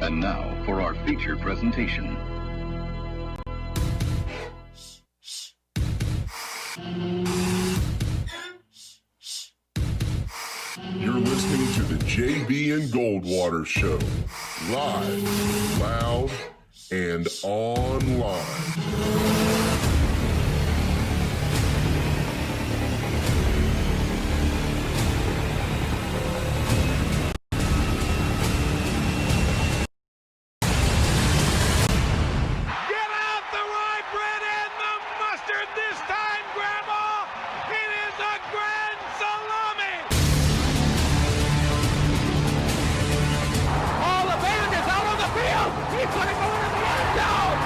And now for our feature presentation. You're listening to the JB and Goldwater Show. Live, loud, and online.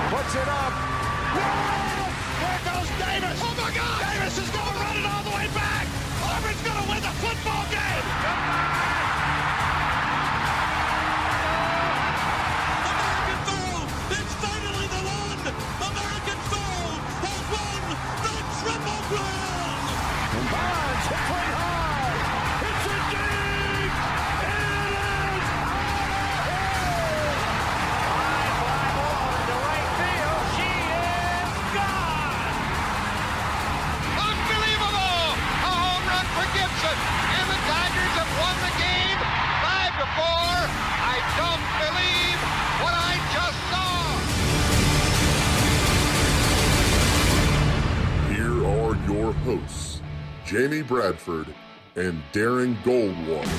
Puts it up. Yes! Here goes Davis. Oh my God! Davis is going to run it all the way back. Auburn's going to win the football game. American Fool! It's finally the one. American Fool has won the Triple Crown. And Bonds hits right high. It's a dig. It is and the Tigers have won the game 5-4. I don't believe what I just saw. Here are your hosts, Jamie Bradford and Darren Goldwater.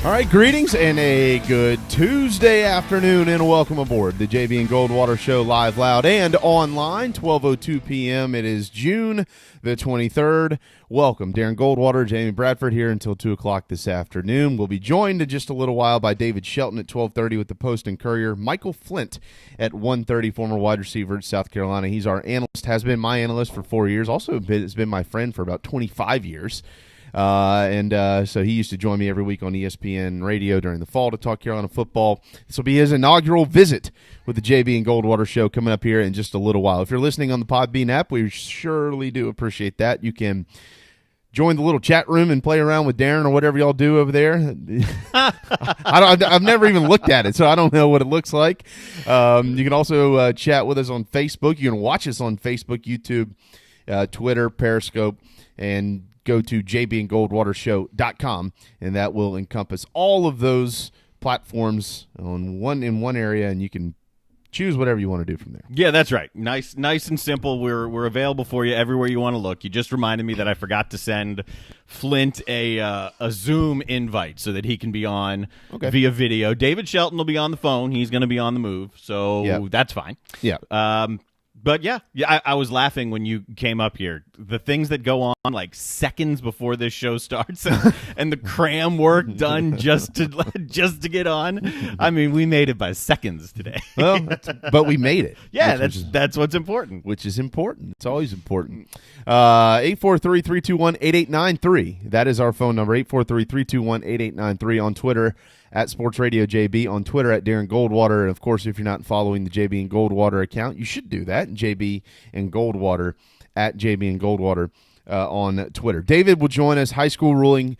All right, greetings and a good Tuesday afternoon, and welcome aboard the JB and Goldwater Show, live, loud, and online, 12:02 p.m. It is June the 23rd. Welcome, Darren Goldwater, Jamie Bradford here until 2 o'clock this afternoon. We'll be joined in just a little while by David Shelton at 12:30 with the Post and Courier, Michael Flint at 1:30, former wide receiver at South Carolina. He's our analyst, has been my analyst for 4 years, also has been my friend for about 25 years. So he used to join me every week on ESPN radio during the fall to talk Carolina football. This will be his inaugural visit with the JB and Goldwater Show coming up here in just a little while. If you're listening on the Podbean app, we surely do appreciate that. You can join the little chat room and play around with Darren or whatever y'all do over there. I've never even looked at it, so I don't know what it looks like. You can also chat with us on Facebook. You can watch us on Facebook, YouTube, Twitter, Periscope, and go to jbandgoldwatershow.com, and that will encompass all of those platforms in one area, and you can choose whatever you want to do from there. Yeah, that's right. Nice and simple. We're available for you everywhere you want to look. You just reminded me that I forgot to send Flint a Zoom invite so that he can be on via video. David Shelton will be on the phone. He's going to be on the move, so that's fine. Yeah. But I was laughing when you came up here. The things that go on like seconds before this show starts, and the cram work done just to get on. I mean, we made it by seconds today. Well, but we made it. Yeah, that's what's important. Which is important. It's always important. 843-321-8893. That is our phone number. 843-321-8893 on Twitter. At Sports Radio JB, on Twitter at Darren Goldwater. And, of course, if you're not following the JB and Goldwater account, you should do that. JB and Goldwater at JB and Goldwater on Twitter. David will join us. High school ruling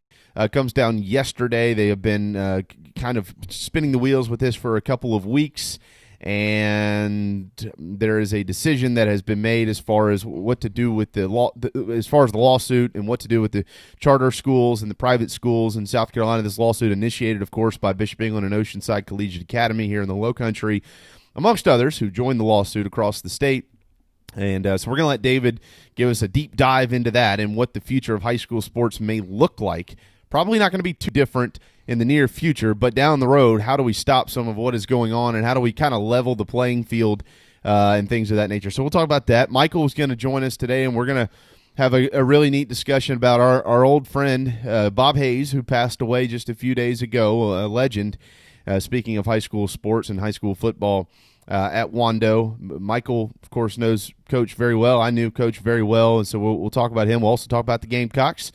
comes down yesterday. They have been kind of spinning the wheels with this for a couple of weeks. And there is a decision that has been made as far as what to do with the law, as far as the lawsuit, and what to do with the charter schools and the private schools in South Carolina. This lawsuit initiated, of course, by Bishop England and Oceanside Collegiate Academy here in the Lowcountry, amongst others, who joined the lawsuit across the state. And so we're going to let David give us a deep dive into that and what the future of high school sports may look like. Probably not going to be too different in the near future, but down the road, how do we stop some of what is going on, and how do we kind of level the playing field and things of that nature? So we'll talk about that. Michael is going to join us today, and we're going to have a really neat discussion about our old friend Bob Hayes, who passed away just a few days ago, a legend, speaking of high school sports and high school football at Wando. Michael, of course, knows Coach very well. I knew Coach very well, and so we'll talk about him. We'll also talk about the Gamecocks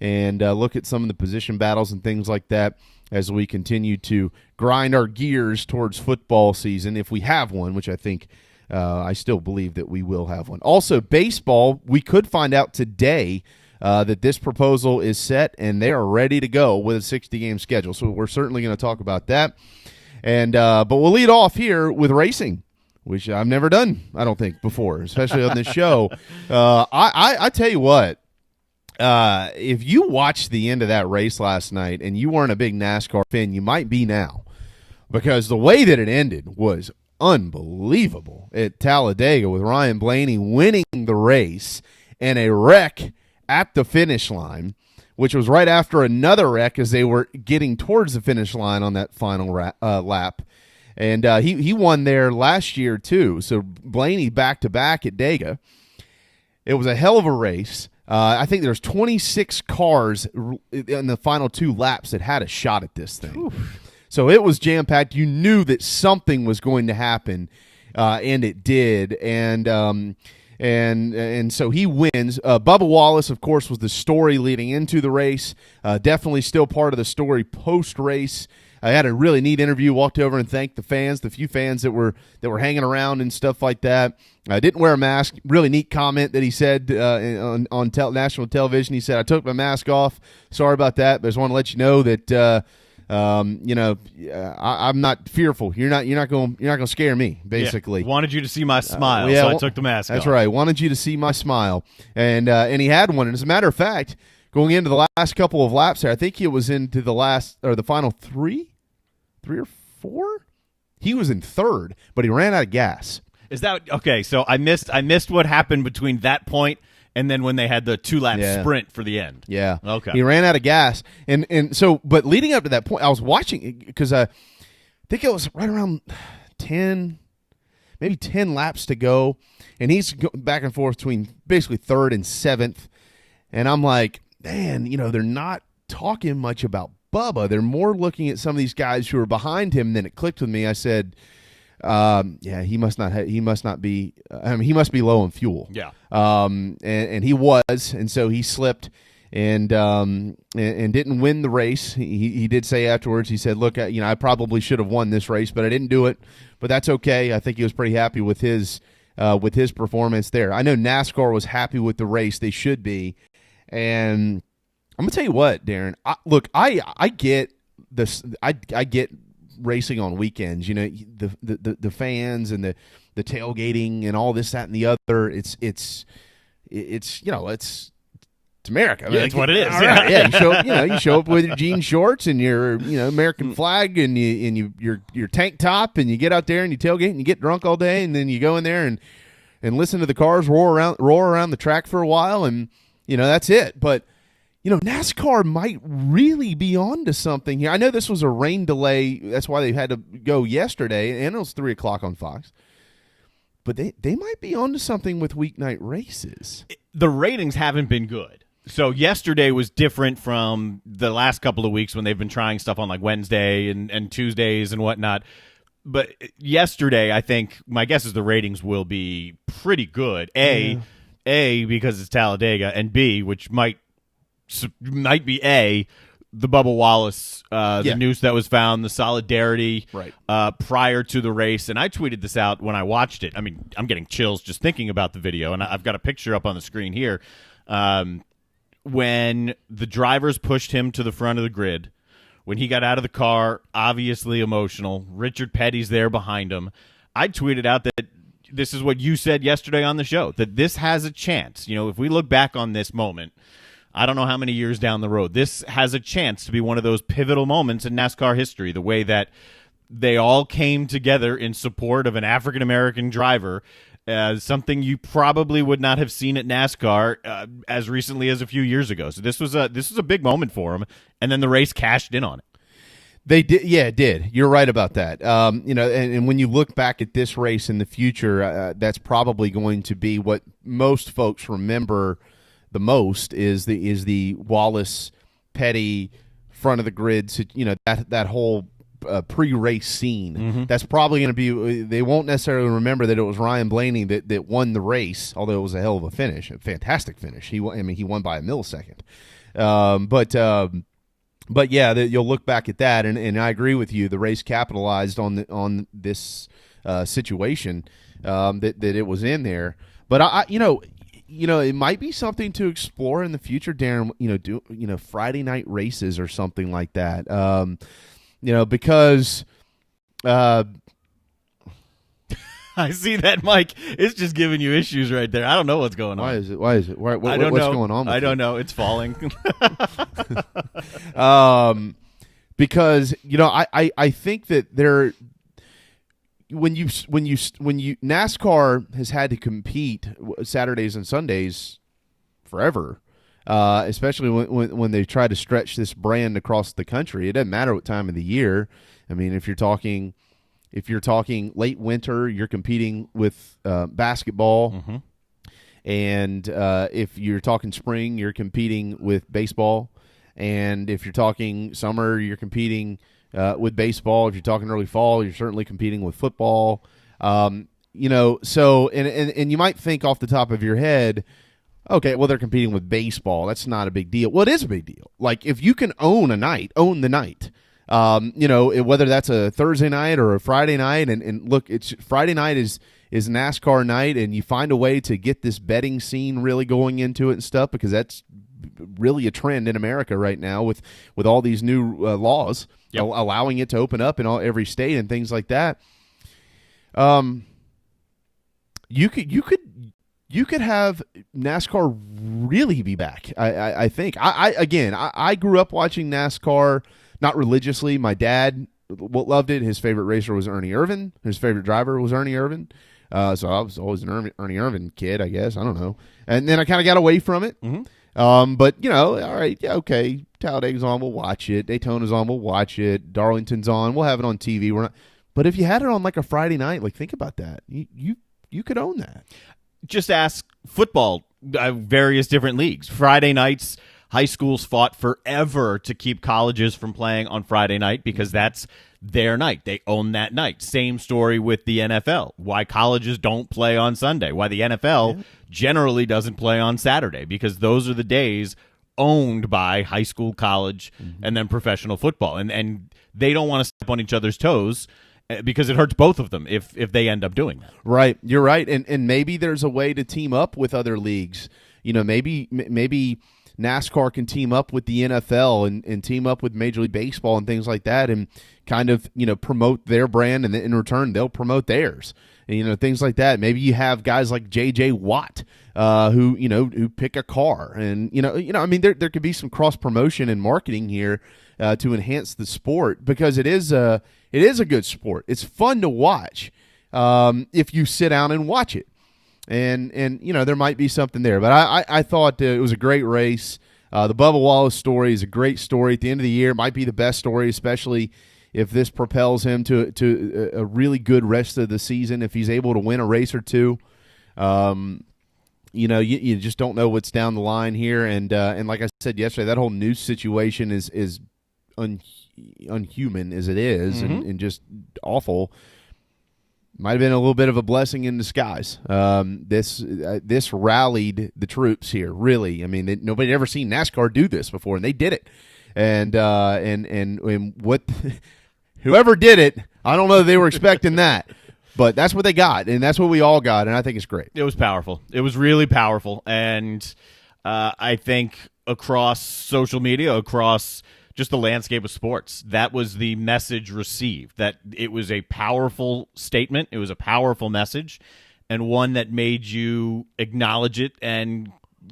and look at some of the position battles and things like that as we continue to grind our gears towards football season, if we have one, which I think I still believe that we will have one. Also, baseball, we could find out today that this proposal is set and they are ready to go with a 60-game schedule. So we're certainly going to talk about that. And but we'll lead off here with racing, which I've never done, I don't think, before, especially on this show. I tell you what, if you watched the end of that race last night and you weren't a big NASCAR fan, you might be now, because the way that it ended was unbelievable at Talladega, with Ryan Blaney winning the race and a wreck at the finish line, which was right after another wreck as they were getting towards the finish line on that final lap. And he won there last year too. So Blaney back-to-back at Dega. It was a hell of a race. I think there's 26 cars in the final 2 laps that had a shot at this thing. Oof. So it was jam-packed. You knew that something was going to happen, and it did. And so he wins. Bubba Wallace, of course, was the story leading into the race. Definitely still part of the story post-race. I had a really neat interview. Walked over and thanked the fans, the few fans that were hanging around and stuff like that. I didn't wear a mask. Really neat comment that he said on national television. He said, "I took my mask off. Sorry about that, but I just want to let you know that I'm not fearful. You're not going to scare me." Basically, wanted you to see my smile, so I took the mask off. That's right. Wanted you to see my smile, and he had one. And as a matter of fact, going into the last couple of laps there, I think he was into the final three or four. He was in third, but he ran out of gas. Is that okay? So I missed what happened between that point and then when they had the 2-lap sprint for the end. Yeah. Okay. He ran out of gas, and so, but leading up to that point, I was watching because I think it was right around 10 laps to go, and he's back and forth between basically third and seventh, and I'm like, man, they're not talking much about Bubba. They're more looking at some of these guys who are behind him. And then it clicked with me. I said, he must not be low on fuel. Yeah. And he was, and so he slipped and didn't win the race. He did say afterwards, he said, look, I probably should have won this race, but I didn't do it, but that's okay. I think he was pretty happy with his performance there. I know NASCAR was happy with the race. They should be. And I'm gonna tell you what, Darren. I get this. I get racing on weekends. The fans and the tailgating and all this, that, and the other. It's America. It's what it is. Right, yeah, you show up with your jean shorts and your American flag and your tank top, and you get out there and you tailgate and you get drunk all day, and then you go in there and listen to the cars roar around the track for a while, and that's it. But NASCAR might really be onto something here. I know this was a rain delay. That's why they had to go yesterday, and it was 3 o'clock on Fox. But they might be onto something with weeknight races. The ratings haven't been good. So yesterday was different from the last couple of weeks when they've been trying stuff on like Wednesday and Tuesdays and whatnot. But yesterday, I think my guess is the ratings will be pretty good. A, because it's Talladega, and B, which might be the Bubba Wallace, the noose that was found, the solidarity prior to the race. And I tweeted this out when I watched it. I mean, I'm getting chills just thinking about the video, and I've got a picture up on the screen here. When the drivers pushed him to the front of the grid, when he got out of the car, obviously emotional. Richard Petty's there behind him. I tweeted out that this is what you said yesterday on the show, that this has a chance. If we look back on this moment, I don't know how many years down the road, this has a chance to be one of those pivotal moments in NASCAR history, the way that they all came together in support of an African-American driver, something you probably would not have seen at NASCAR as recently as a few years ago. So this was a big moment for him, and then the race cashed in on it. They did, yeah, it did. You're right about that. And when you look back at this race in the future, that's probably going to be what most folks remember the most is the Wallace Petty front of the grid. That whole pre-race scene. Mm-hmm. That's probably going to be. They won't necessarily remember that it was Ryan Blaney that won the race, although it was a hell of a finish, a fantastic finish. He won by a millisecond. But yeah, you'll look back at that, and I agree with you. The race capitalized on this situation that it was in there. But it might be something to explore in the future, Darren. Do Friday night races or something like that. Because. I see that, Mike. It's just giving you issues right there. I don't know what's going on. Why is it? What's going on with I don't know. It's falling. Because I think that when NASCAR has had to compete Saturdays and Sundays forever, especially when they try to stretch this brand across the country. It doesn't matter what time of the year. I mean, if you're talking late winter, you're competing with basketball, mm-hmm. and if you're talking spring, you're competing with baseball, and if you're talking summer, you're competing with baseball. If you're talking early fall, you're certainly competing with football. So and you might think off the top of your head, okay, well, they're competing with baseball. That's not a big deal. Well, it is a big deal. Like, if you can own the night. Whether that's a Thursday night or a Friday night, and look, it's Friday night is NASCAR night, and you find a way to get this betting scene really going into it and stuff, because that's really a trend in America right now with all these new laws allowing it to open up in every state and things like that. You could have NASCAR really be back. I think. I grew up watching NASCAR. Not religiously. My dad loved it. His favorite racer was Ernie Irvan. His favorite driver was Ernie Irvan. So I was always an Ernie Irvan kid, I guess. I don't know. And then I kind of got away from it. Mm-hmm. But, all right, yeah, okay. Talladega's on, we'll watch it. Daytona's on, we'll watch it. Darlington's on, we'll have it on TV. But if you had it on like a Friday night, like, think about that. You could own that. Just ask football, various different leagues. Friday nights, high schools fought forever to keep colleges from playing on Friday night because that's their night. They own that night. Same story with the NFL. Why colleges don't play on Sunday. Why the NFL generally doesn't play on Saturday, because those are the days owned by high school, college, and then professional football. And they don't want to step on each other's toes, because it hurts both of them if they end up doing that. Right. You're right. And maybe there's a way to team up with other leagues. Maybe NASCAR can team up with the NFL and team up with Major League Baseball and things like that, and kind of, promote their brand, and then in return they'll promote theirs. And, things like that. Maybe you have guys like J.J. Watt who pick a car, and I mean, there could be some cross promotion and marketing here to enhance the sport, because it is a good sport. It's fun to watch if you sit down and watch it. And there might be something there. But I thought it was a great race. The Bubba Wallace story is a great story. At the end of the year, it might be the best story, especially if this propels him to a really good rest of the season, if he's able to win a race or two. You just don't know what's down the line here. And like I said yesterday, that whole news situation is unhuman as it is, and just awful. Might have been a little bit of a blessing in disguise. This rallied the troops here, really. I mean, nobody had ever seen NASCAR do this before, and they did it. And what whoever did it, I don't know if they were expecting that, but that's what they got, and that's what we all got, and I think it's great. It was powerful. It was really powerful, and I think across social media, across just the landscape of sports, that was the message received, that it was a powerful statement, it was a powerful message, and one that made you acknowledge it and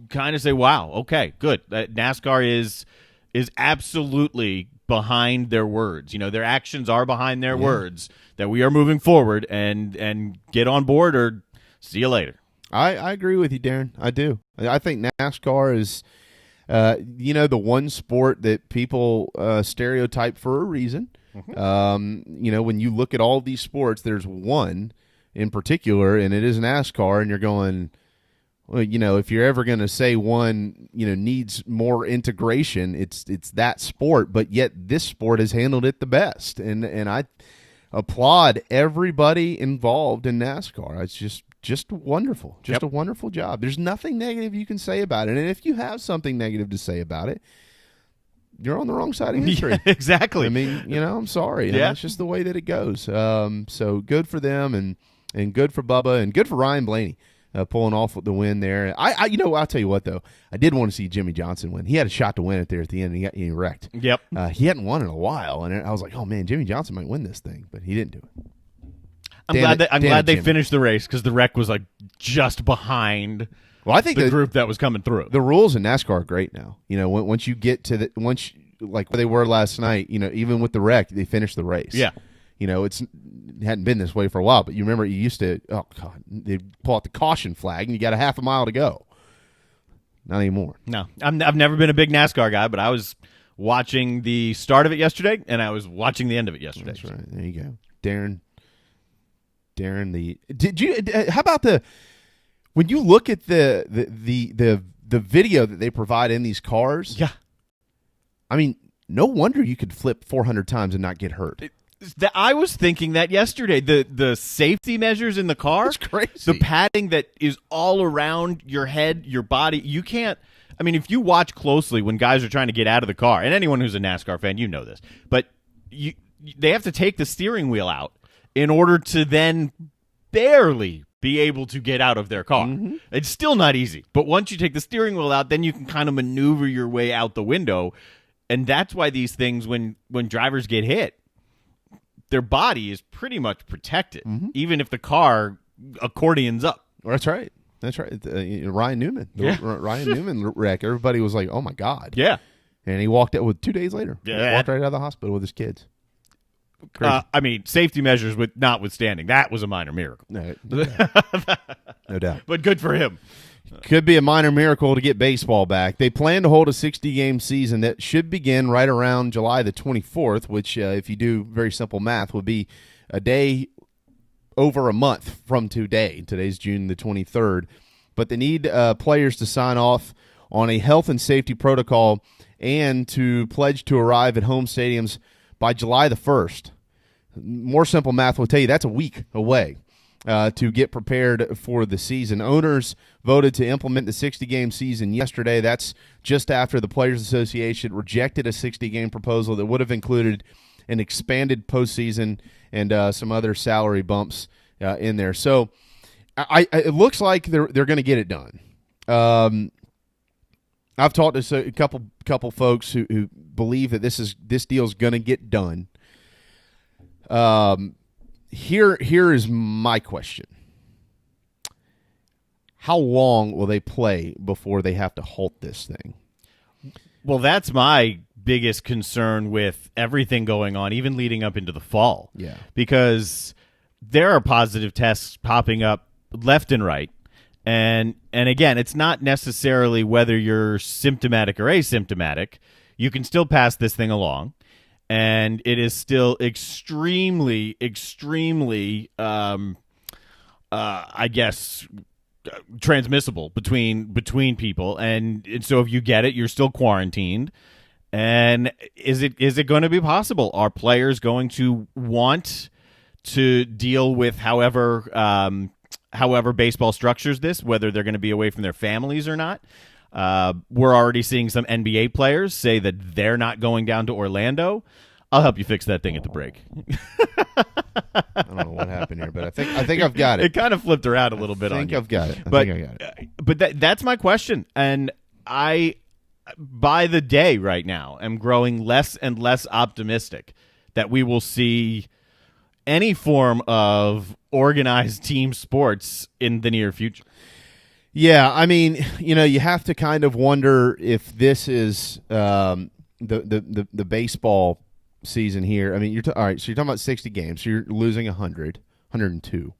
kind of say, wow, okay, good. NASCAR is absolutely behind their words. Their actions are behind their words, that we are moving forward, and get on board or see you later. I agree with you, Darren. I do. I think NASCAR is the one sport that people stereotype for a reason. When you look at all these sports, there's one in particular, and it is NASCAR, and you're going, well, if you're ever going to say one, needs more integration, it's that sport, but yet this sport has handled it the best. And I applaud everybody involved in NASCAR. It's just wonderful. A wonderful job. There's nothing negative you can say about it. And if you have something negative to say about it, you're on the wrong side of history. Yeah, exactly. I mean, I'm sorry. It's just the way that it goes. So good for them, and good for Bubba, and good for Ryan Blaney. pulling off with the win there. I'll tell you what, though. I did want to see Jimmy Johnson win. He had a shot to win it there at the end, and he wrecked. Yep. He hadn't won in a while, and I was like, oh, man, Jimmy Johnson might win this thing, but he didn't do it. I'm glad they finished the race because the wreck was like just behind I think the group that was coming through. The rules in NASCAR are great now. Once you get to like where they were last night, even with the wreck, they finished the race. Yeah. It hadn't been this way for a while, but you remember you used to, oh, God, they'd pull out the caution flag, and you got a half a mile to go. Not anymore. No. I've never been a big NASCAR guy, but I was watching the start of it yesterday, and I was watching the end of it yesterday. That's right. There you go. Darren, how about when you look at the video that they provide in these cars? Yeah. I mean, no wonder you could flip 400 times and not get hurt. I was thinking that yesterday. The safety measures in the car, it's crazy. The padding that is all around your head, your body. You can't. I mean, if you watch closely when guys are trying to get out of the car, and anyone who's a NASCAR fan, you know this, but they have to take the steering wheel out in order to then barely be able to get out of their car. Mm-hmm. It's still not easy, but once you take the steering wheel out, then you can kind of maneuver your way out the window, and that's why these things, when drivers get hit, their body is pretty much protected, even if the car accordions up. That's right. That's right. Ryan Newman. Ryan Newman wreck. Everybody was like, oh, my God. Yeah. And he walked out 2 days later. Yeah. Walked right out of the hospital with his kids. I mean, safety measures notwithstanding, that was a minor miracle. No doubt. But good for him. Could be a minor miracle to get baseball back. They plan to hold a 60-game season that should begin right around July the 24th, which, if you do very simple math, would be a day over a month from today. Today's June the 23rd. But they need players to sign off on a health and safety protocol and to pledge to arrive at home stadiums by July the 1st. More simple math will tell you that's a week away. To get prepared for the season. Owners voted to implement the 60-game season yesterday. That's just after the Players Association rejected a 60-game proposal that would have included an expanded postseason and some other salary bumps in there. So it looks like they're going to get it done. I've talked to a couple folks who believe that this deal is going to get done. Here is my question. How long will they play before they have to halt this thing? Well, that's my biggest concern with everything going on, even leading up into the fall. Yeah. Because there are positive tests popping up left and right. And again, it's not necessarily whether you're symptomatic or asymptomatic. You can still pass this thing along. And it is still extremely, I guess, transmissible between people. And so if you get it, you're still quarantined. And is it going to be possible? Are players going to want to deal with however baseball structures this, whether they're going to be away from their families or not? We're already seeing some NBA players say that they're not going down to Orlando. I'll help you fix that thing at the break. I don't know what happened here, but I think I've got it. It kind of flipped around a little bit on you. I think I got it. But that's my question, and I, by the day right now, am growing less and less optimistic that we will see any form of organized team sports in the near future. Yeah, I mean, you have to kind of wonder if this is the baseball season here. I mean, all right. So you're talking about 60 games. So you're losing 100, 102.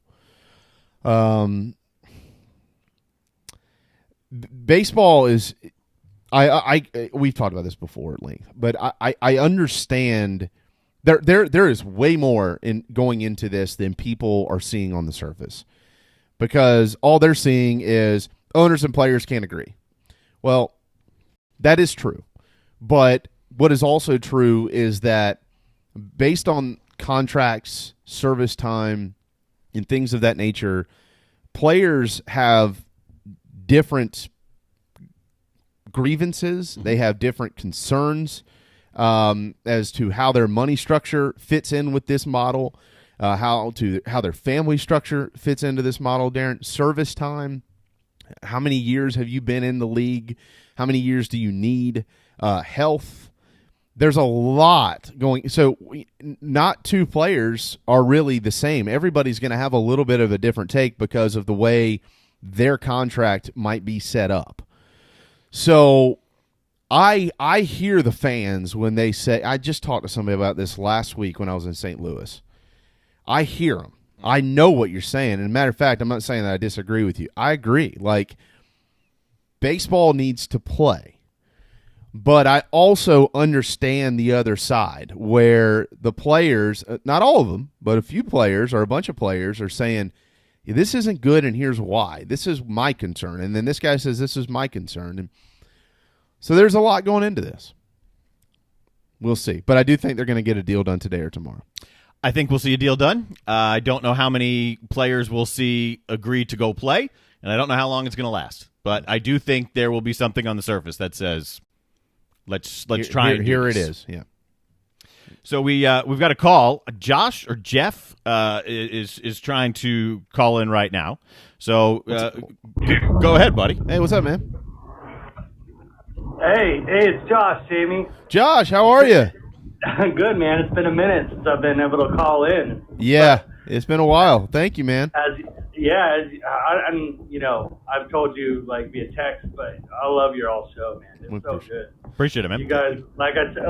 Baseball is. We've talked about this before at length, but I understand. There is way more in going into this than people are seeing on the surface. Because all they're seeing is owners and players can't agree. Well, that is true. But what is also true is that based on contracts, service time, and things of that nature, players have different grievances. They have different concerns as to how their money structure fits in with this model. how their family structure fits into this model, Darren. Service time. How many years have you been in the league? How many years do you need? Health. There's a lot going. So not two players are really the same. Everybody's going to have a little bit of a different take because of the way their contract might be set up. So I hear the fans when they say, I just talked to somebody about this last week when I was in St. Louis. I hear them. I know what you're saying. And matter of fact, I'm not saying that I disagree with you. I agree. Like, baseball needs to play. But I also understand the other side where the players, not all of them, but a few players or a bunch of players are saying, this isn't good and here's why. This is my concern. And then this guy says, this is my concern. And so there's a lot going into this. We'll see. But I do think they're going to get a deal done today or tomorrow. I think we'll see a deal done. I don't know how many players we'll see agree to go play, and I don't know how long it's going to last. But I do think there will be something on the surface that says, let's try and do here this. It is, yeah. So we've got a call. Josh or Jeff is trying to call in right now. So go ahead, buddy. Hey, what's up, man? Hey, it's Josh, Jamie. Josh, how are you? Good, man. It's been a minute since I've been able to call in. Yeah, it's been a while. Thank you, man. I've told you like via text, but I love your all show, man. It's so good. Appreciate it, man. You guys, like I said,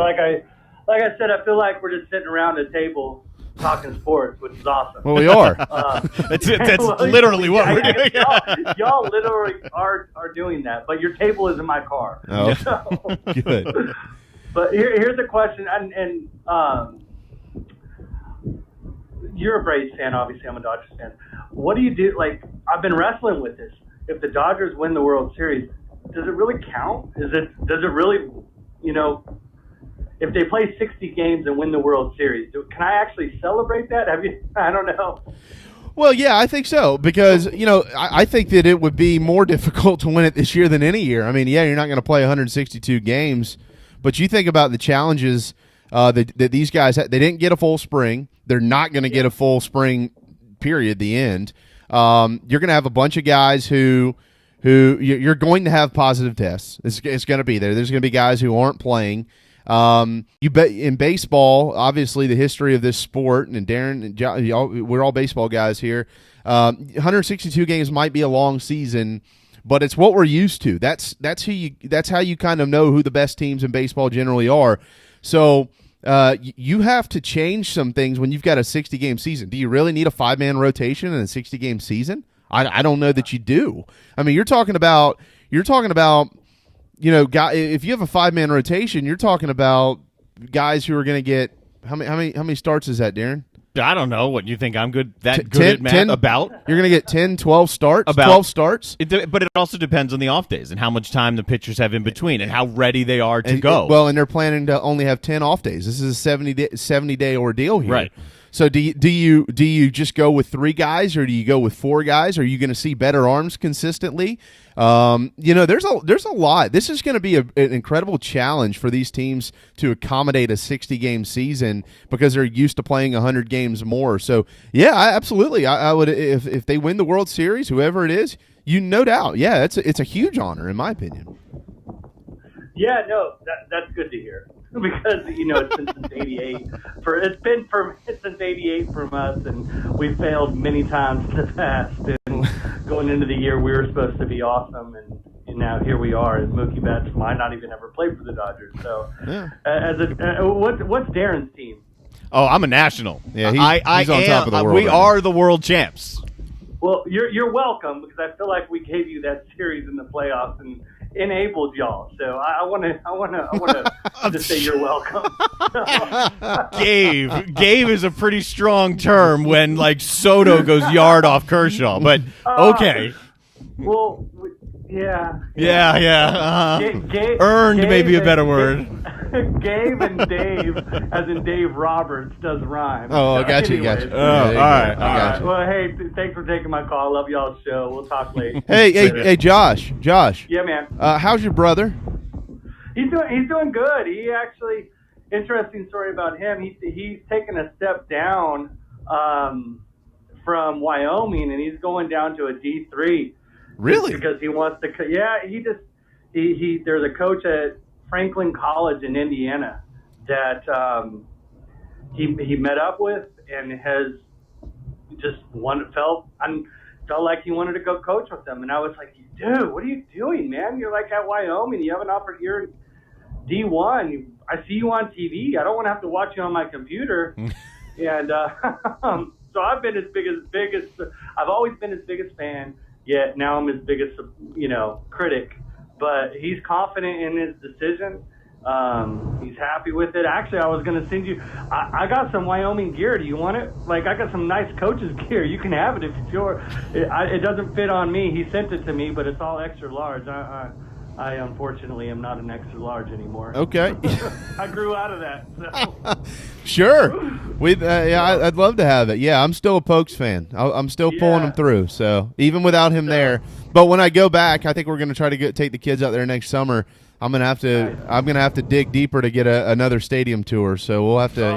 I feel like we're just sitting around a table talking sports, which is awesome. Well, we are. That's literally what we're doing. Y'all literally are doing that, but your table is in my car. Oh, So, good. But here's a question, and you're a Braves fan, obviously. I'm a Dodgers fan. What do you do? Like, I've been wrestling with this. If the Dodgers win the World Series, does it really count? Does it really, if they play 60 games and win the World Series, can I actually celebrate that? I don't know. Well, yeah, I think so because, I think that it would be more difficult to win it this year than any year. I mean, yeah, you're not going to play 162 games, but you think about the challenges that these guys had. They didn't get a full spring. They're not going to get a full spring, period, the end. You're going to have a bunch of guys who you're going to have positive tests. It's going to be there. There's going to be guys who aren't playing. You bet in baseball, obviously the history of this sport, and Darren and y'all, we're all baseball guys here. 162 games might be a long season, but it's what we're used to. That's how you kind of know who the best teams in baseball generally are. So you have to change some things when you've got a 60-game season. Do you really need a 5-man rotation in a 60-game season? I don't know that you do. I mean, you're talking about. If you have a 5-man rotation, you're talking about guys who are going to get how many starts is that, Darren? I don't know what you think. I'm good at math. About you're going to get 10, 12 starts. About 12 starts. But it also depends on the off days and how much time the pitchers have in between and how ready they are to go. And they're planning to only have 10 off days. This is a 70-day ordeal here. Right. So do you just go with 3 guys or do you go with 4 guys? Are you going to see better arms consistently? There's a lot. This is going to be an incredible challenge for these teams to accommodate a 60-game season because they're used to playing 100 games more. So yeah, absolutely. I would if they win the World Series, whoever it is, no doubt. Yeah, it's a huge honor in my opinion. Yeah, no, that's good to hear. Because it's been since '88. It's been since '88 from us, and we failed many times in the past. And going into the year, we were supposed to be awesome, and now here we are. And Mookie Betts might not even ever play for the Dodgers. So, yeah. What's Darren's team? Oh, I'm a national. Yeah, he's on top of the world. We are the world champs. Well, you're welcome because I feel like we gave you that series in the playoffs and enabled y'all. So I want to just say you're welcome. Gave is a pretty strong term when like Soto goes yard off Kershaw, but okay. Well, yeah. Earned may be a better word. Gabe and Dave, as in Dave Roberts, does rhyme. Oh, I got you. Oh, all right. I got you. Well, hey, thanks for taking my call. Love y'all's show. We'll talk later. Hey, Josh. Yeah, man. How's your brother? He's doing good. He actually, interesting story about him. He's taken a step down from Wyoming, and he's going down to a D3. Really? Because he wants to. Yeah, there's a coach at Franklin College in Indiana that he met up with and has just felt like he wanted to go coach with them. And I was like, dude, what are you doing, man? You're like at Wyoming. You have an offer here in D1. I see you on TV. I don't want to have to watch you on my computer. And so I've been his biggest. I've always been his biggest fan. Yet now I'm his biggest, critic. But he's confident in his decision. He's happy with it. Actually, I was going to send you. I got some Wyoming gear. Do you want it? Like, I got some nice coaches gear. You can have it if it's yours. It doesn't fit on me. He sent it to me, but it's all extra large. I unfortunately am not an extra large anymore. Okay. I grew out of that. So. Sure. I'd love to have it. Yeah, I'm still a Pokes fan. I'm still pulling them through. So even without him there, but when I go back, I think we're going to try to take the kids out there next summer. I'm gonna have to dig deeper to get another stadium tour. So we'll have to.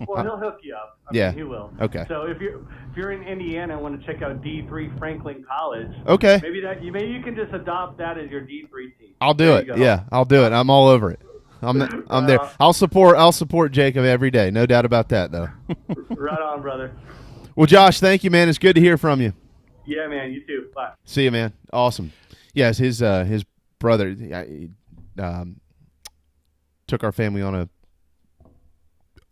Well, he'll hook you up. I mean, he will. Okay. So if you're in Indiana and want to check out D3 Franklin College, okay, maybe you can just adopt that as your D3 team. I'll do it. Yeah, I'll do it. I'm all over it. I'm there. I'll support Jacob every day. No doubt about that, though. Right on, brother. Well, Josh, thank you, man. It's good to hear from you. Yeah, man. You too. Bye. See you, man. Awesome. Yes, his brother took our family on a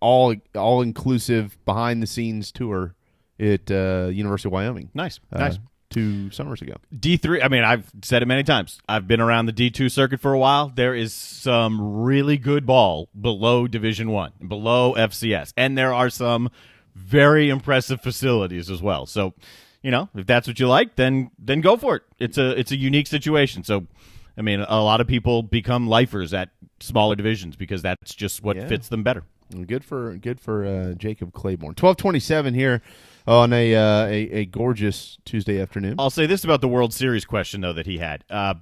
all inclusive behind the scenes tour at University of Wyoming. Nice. 2 summers ago. D3, I mean, I've said it many times. I've been around the D2 circuit for a while. There is some really good ball below Division I, below FCS, and there are some very impressive facilities as well. So, if that's what you like, then go for it. It's a unique situation. So, I mean, a lot of people become lifers at smaller divisions because that's just what fits them better. Good for Jacob Claiborne. 12:27 here on a gorgeous Tuesday afternoon. I'll say this about the World Series question though that he had. I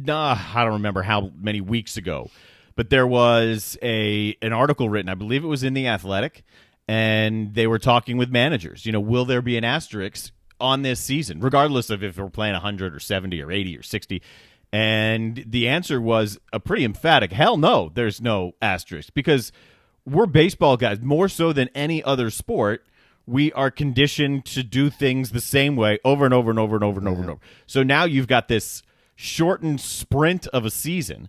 don't remember how many weeks ago, but there was an article written. I believe it was in The Athletic, and they were talking with managers. Will there be an asterisk on this season, regardless of if we're playing 100 or 70 or 80 or 60? And the answer was a pretty emphatic, hell no, there's no asterisk, because we're baseball guys. More so than any other sport, we are conditioned to do things the same way over and over and over and over and over and over. So now you've got this shortened sprint of a season,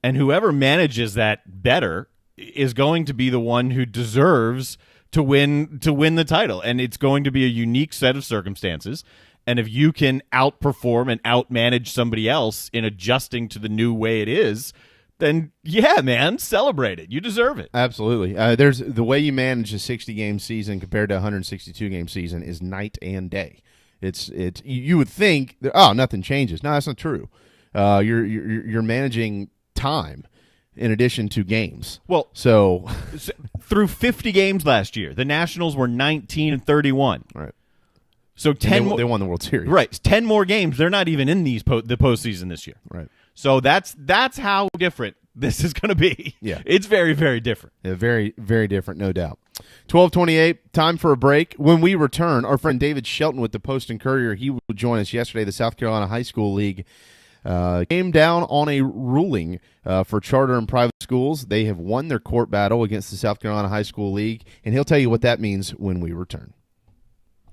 and whoever manages that better is going to be the one who deserves to win the title. And it's going to be a unique set of circumstances. And if you can outperform and outmanage somebody else in adjusting to the new way it is, then yeah, man, celebrate it. You deserve it. Absolutely. There's the way you manage a 60-game season compared to a 162-game season is night and day. It's you would think that, nothing changes. No, that's not true. You're managing time in addition to games. Well, so through 50 games last year, the Nationals were 19-31. Right. So they won the World Series. Right. 10 more games. They're not even in the postseason this year. Right. So that's how different this is going to be. Yeah. It's very, very different. Yeah, very, very different, no doubt. 12:28, time for a break. When we return, our friend David Shelton with the Post and Courier, he will join us yesterday. The South Carolina High School League came down on a ruling for charter and private schools. They have won their court battle against the South Carolina High School League, and he'll tell you what that means when we return.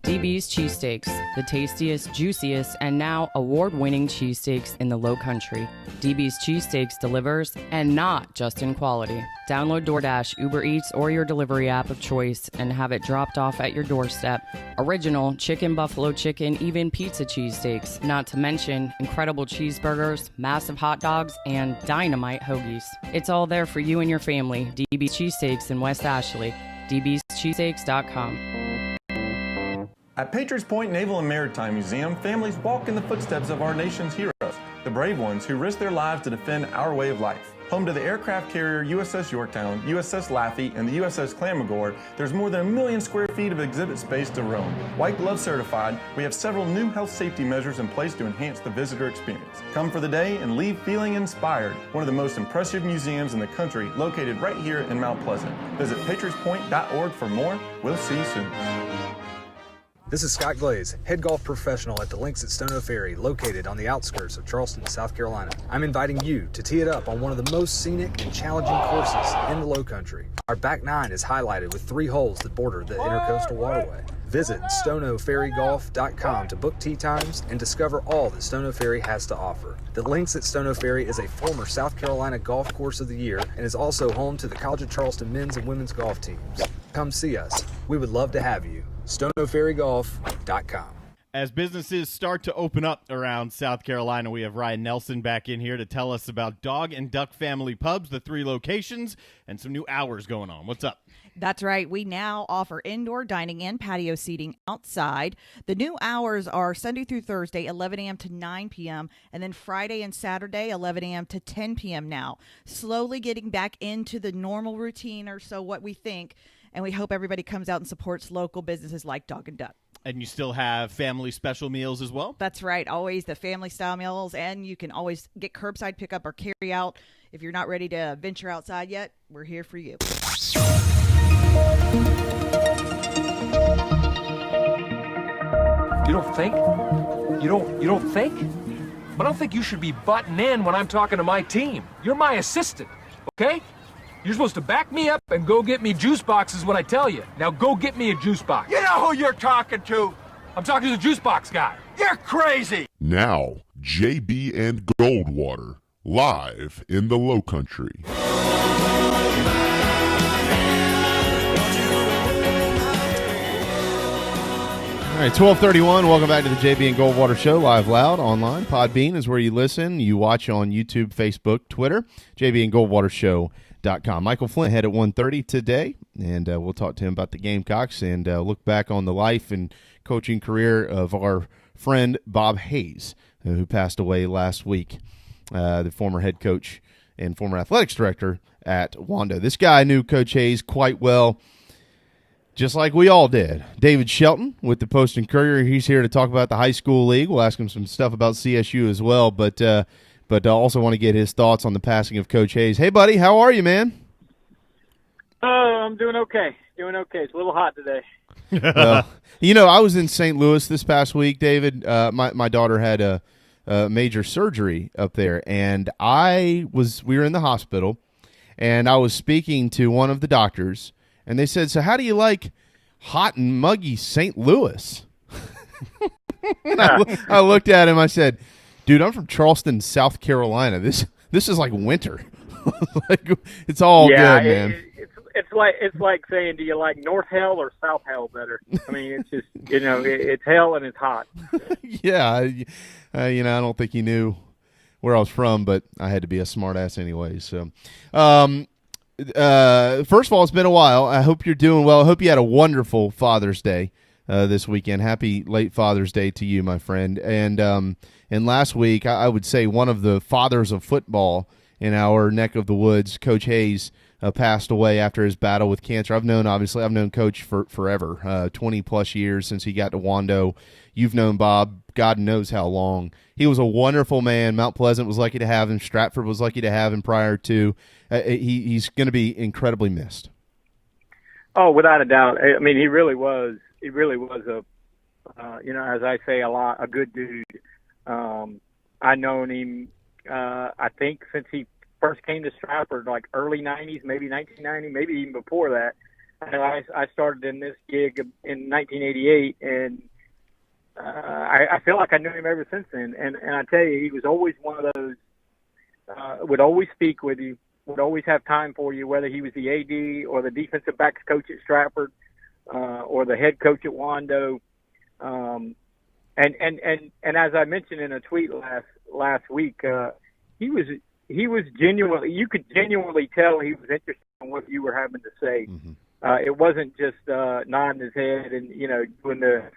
DB's Cheesesteaks, the tastiest, juiciest, and now award-winning cheesesteaks in the Low Country. DB's Cheesesteaks delivers, and not just in quality. Download DoorDash, Uber Eats, or your delivery app of choice and have it dropped off at your doorstep. Original chicken, buffalo chicken, even pizza cheesesteaks. Not to mention incredible cheeseburgers, massive hot dogs, and dynamite hoagies. It's all there for you and your family. DB's Cheesesteaks in West Ashley. dbscheesesteaks.com. At Patriots Point Naval and Maritime Museum, families walk in the footsteps of our nation's heroes, the brave ones who risked their lives to defend our way of life. Home to the aircraft carrier USS Yorktown, USS Laffey, and the USS Clamagore, there's more than 1 million square feet of exhibit space to roam. White Glove certified, we have several new health safety measures in place to enhance the visitor experience. Come for the day and leave feeling inspired. One of the most impressive museums in the country, located right here in Mount Pleasant. Visit patriotspoint.org for more. We'll see you soon. This is Scott Glaze, head golf professional at the links at Stono Ferry, located on the outskirts of Charleston, South Carolina. I'm inviting you to tee it up on one of the most scenic and challenging courses in the Lowcountry. Our back nine is highlighted with 3 holes that border the Intercoastal Waterway. Visit stonoferrygolf.com to book tee times and discover all that Stono Ferry has to offer. The links at Stono Ferry is a former South Carolina Golf Course of the Year and is also home to the College of Charleston men's and women's golf teams. Come see us. We would love to have you. stonoferrygolf.com. As businesses start to open up around South Carolina, we have Ryan Nelson back in here to tell us about Dog and Duck Family Pubs, the 3 locations, and some new hours going on. What's up? That's right. We now offer indoor dining and patio seating outside. The new hours are Sunday through Thursday, 11 a.m. to 9 p.m., and then Friday and Saturday, 11 a.m. to 10 p.m. now. Slowly getting back into the normal routine, or so what we think, and we hope everybody comes out and supports local businesses like Dog and Duck. And you still have family special meals as well? That's right. Always the family-style meals, and you can always get curbside pickup or carry out. If you're not ready to venture outside yet, we're here for you. You don't think? You don't think? But I don't think you should be butting in when I'm talking to my team. You're my assistant, okay? You're supposed to back me up and go get me juice boxes when I tell you. Now go get me a juice box. You know who you're talking to? I'm talking to the juice box guy. You're crazy. Now, JB and Goldwater, live in the Lowcountry. All right, 12:31. Welcome back to the JB and Goldwater Show, live, loud, online. Podbean is where you listen. You watch on YouTube, Facebook, Twitter. JBandGoldwaterShow.com. Michael Flint had at 1:30 today, and we'll talk to him about the Gamecocks and look back on the life and coaching career of our friend Bob Hayes, who passed away last week, the former head coach and former athletics director at Wando. This guy knew Coach Hayes quite well, just like we all did. David Shelton with the Post and Courier. He's here to talk about the high school league. We'll ask him some stuff about CSU as well, but I also want to get his thoughts on the passing of Coach Hayes. Hey, buddy, how are you, man? I'm doing okay. It's a little hot today. Well, I was in St. Louis this past week, David. My daughter had a major surgery up there, and we were in the hospital, and I was speaking to one of the doctors, and they said, "So how do you like hot and muggy St. Louis?" And I looked at him. I said, "Dude, I'm from Charleston, South Carolina. This is like winter. It's all good, man." It's like saying, do you like North Hell or South Hell better? I mean, it's just it's hell and it's hot. Yeah, I don't think he knew where I was from, but I had to be a smart ass anyway. So, first of all, it's been a while. I hope you're doing well. I hope you had a wonderful Father's Day this weekend. Happy late Father's Day to you, my friend. And last week, I would say one of the fathers of football in our neck of the woods, Coach Hayes, passed away after his battle with cancer. I've known Coach for forever, 20-plus years since he got to Wando. You've known Bob, God knows how long. He was a wonderful man. Mount Pleasant was lucky to have him. Stratford was lucky to have him prior to. He's going to be incredibly missed. Oh, without a doubt. I mean, he really was. He really was as I say a good dude. I've known him, I think, since he first came to Stratford, like early 90s, maybe 1990, maybe even before that. I started in this gig in 1988, and I feel like I knew him ever since then. And I tell you, he was always one of those, would always speak with you, would always have time for you, whether he was the AD or the defensive backs coach at Stratford or the head coach at Wando. And as I mentioned in a tweet last week, he was genuinely, you could genuinely tell he was interested in what you were having to say. Mm-hmm. It wasn't just nodding his head and, doing the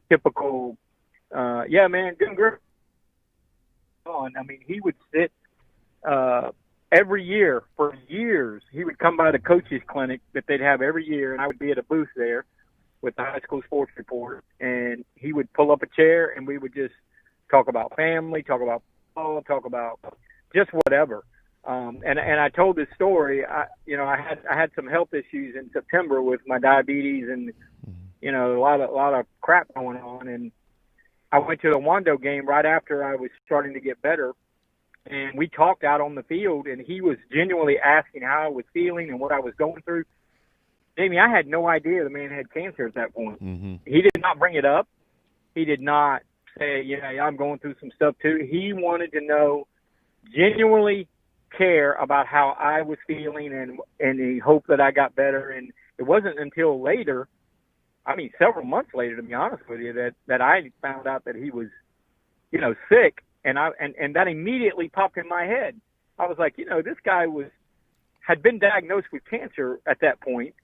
typical, yeah, man, doing great. I mean, he would sit every year for years, he would come by the coaches clinic that they'd have every year, and I would be at a booth there with the high school sports report, and he would pull up a chair, and we would just talk about family, talk about football, talk about just whatever. And I told this story. I had some health issues in September with my diabetes and a lot of crap going on, and I went to the Wando game right after I was starting to get better, and we talked out on the field, and he was genuinely asking how I was feeling and what I was going through. Jamie, I had no idea the man had cancer at that point. Mm-hmm. He did not bring it up. He did not say, I'm going through some stuff too. He wanted to know, genuinely care about how I was feeling, and he hoped that I got better. And it wasn't until later, several months later, to be honest with you, that I found out that he was, sick. And that immediately popped in my head. I was like, this guy had been diagnosed with cancer at that point,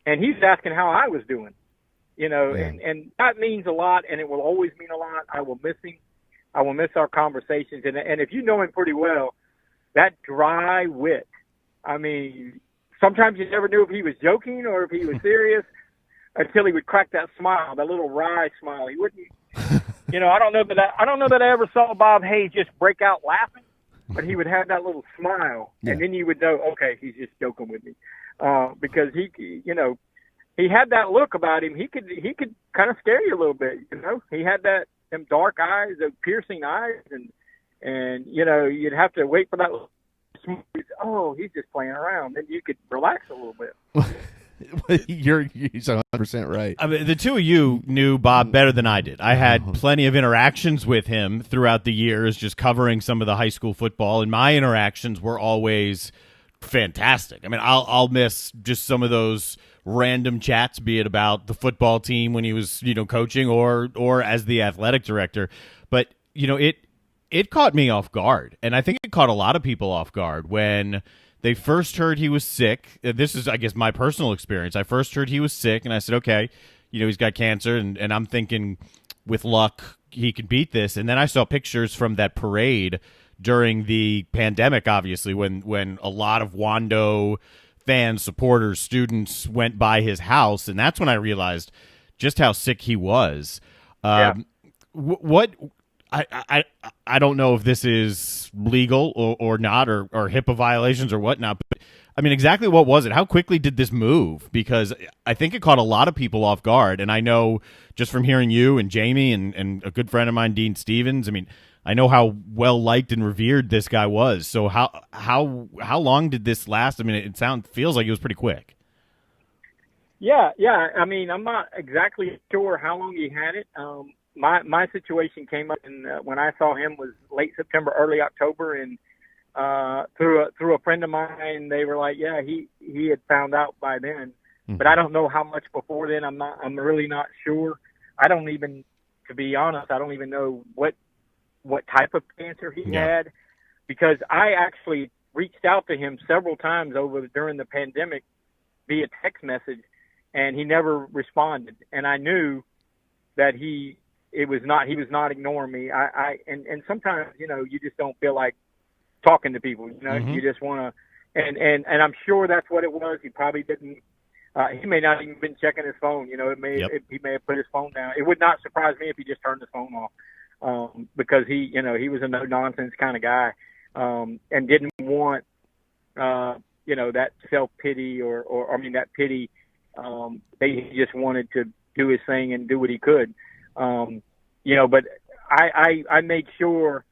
and he's asking how I was doing, and that means a lot, and it will always mean a lot. I will miss him. I will miss our conversations. And if you know him pretty well, that dry wit, sometimes you never knew if he was joking or if he was serious until he would crack that smile, that little wry smile. He wouldn't, I don't know that I ever saw Bob Hayes just break out laughing, but he would have that little smile, and then you would know, okay, he's just joking with me. Because he had that look about him. He could kind of scare you a little bit. He had them dark eyes, those piercing eyes, and you'd have to wait for that. Oh, he's just playing around. Then you could relax a little bit. You're 100% right. The two of you knew Bob better than I did. I had plenty of interactions with him throughout the years, just covering some of the high school football, and my interactions were always fantastic. I'll miss just some of those random chats, be it about the football team when he was, coaching or as the athletic director. But, it caught me off guard. And I think it caught a lot of people off guard when they first heard he was sick. This is, I guess, my personal experience. I first heard he was sick, and I said, okay, he's got cancer, and I'm thinking with luck he could beat this. And then I saw pictures from that parade during the pandemic, obviously, when a lot of Wando fans, supporters, students went by his house, and that's when I realized just how sick he was. What I don't know if this is legal or not, or HIPAA violations or whatnot, but exactly what was it? How quickly did this move? Because I think it caught a lot of people off guard, and I know just from hearing you and Jamie and a good friend of mine, Dean Stevens, I know how well liked and revered this guy was. So how long did this last? It feels like it was pretty quick. Yeah. I'm not exactly sure how long he had it. My situation came up when I saw him was late September, early October, and through a friend of mine, they were like, yeah, he had found out by then, but I don't know how much before then. I'm really not sure. To be honest, I don't even know what type of cancer he had, because I actually reached out to him several times during the pandemic via text message, and he never responded. And I knew that he was not ignoring me. And sometimes, you just don't feel like talking to people, you just want to, and I'm sure that's what it was. He probably didn't, he may not even been checking his phone, he may have put his phone down. It would not surprise me if he just turned his phone off, because he was a no nonsense kind of guy, and didn't want, that self-pity or that pity. He just wanted to do his thing and do what he could. But I made sure,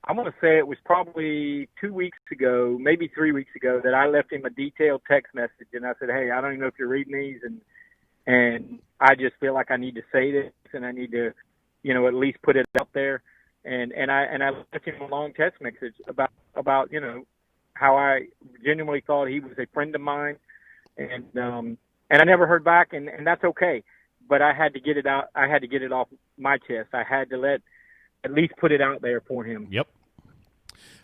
I want to say it was probably 2 weeks ago, maybe 3 weeks ago, that I left him a detailed text message, and I said, hey, I don't even know if you're reading these, and I just feel like I need to say this, and I need to, at least put it out there. And I left him a long text message about how I genuinely thought he was a friend of mine, and I never heard back, and that's okay. But I had to get it out. I had to get it off my chest. I had to at least put it out there for him. Yep.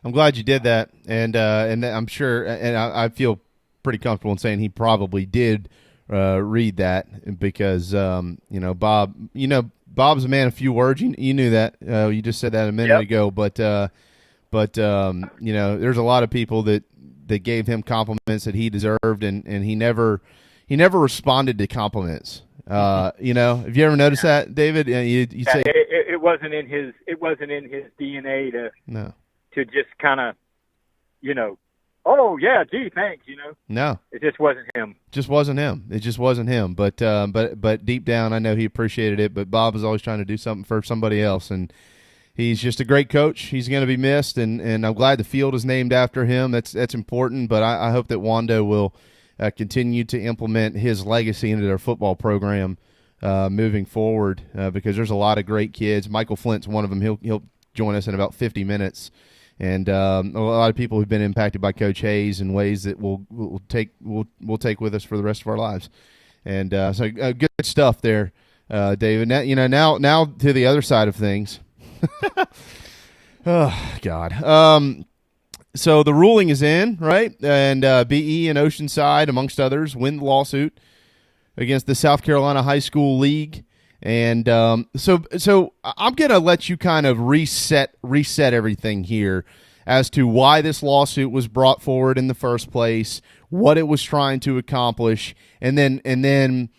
I'm glad you did that, and I'm sure, and I feel pretty comfortable in saying he probably did read that, because Bob, Bob's a man of few words. You knew that. You just said that a minute ago, but But there's a lot of people that gave him compliments that he deserved, and he never responded to compliments. Have you ever noticed that, David? You say it wasn't in his DNA to just kind of, oh yeah, gee, thanks, No, it just wasn't him. It just wasn't him. But deep down, I know he appreciated it. But Bob was always trying to do something for somebody else, and he's just a great coach. He's going to be missed, and I'm glad the field is named after him. That's important. But I hope that Wando will continue to implement his legacy into their football program moving forward, because there's a lot of great kids. Michael Flint's one of them. He'll join us in about 50 minutes. And a lot of people who've been impacted by Coach Hayes in ways that we'll take with us for the rest of our lives. And so good stuff there, David. Now to the other side of things. Oh God. So the ruling is in, right? And BE and Oceanside, amongst others, win the lawsuit against the South Carolina High School League. And so I'm going to let you kind of reset everything here as to why this lawsuit was brought forward in the first place, what it was trying to accomplish, and then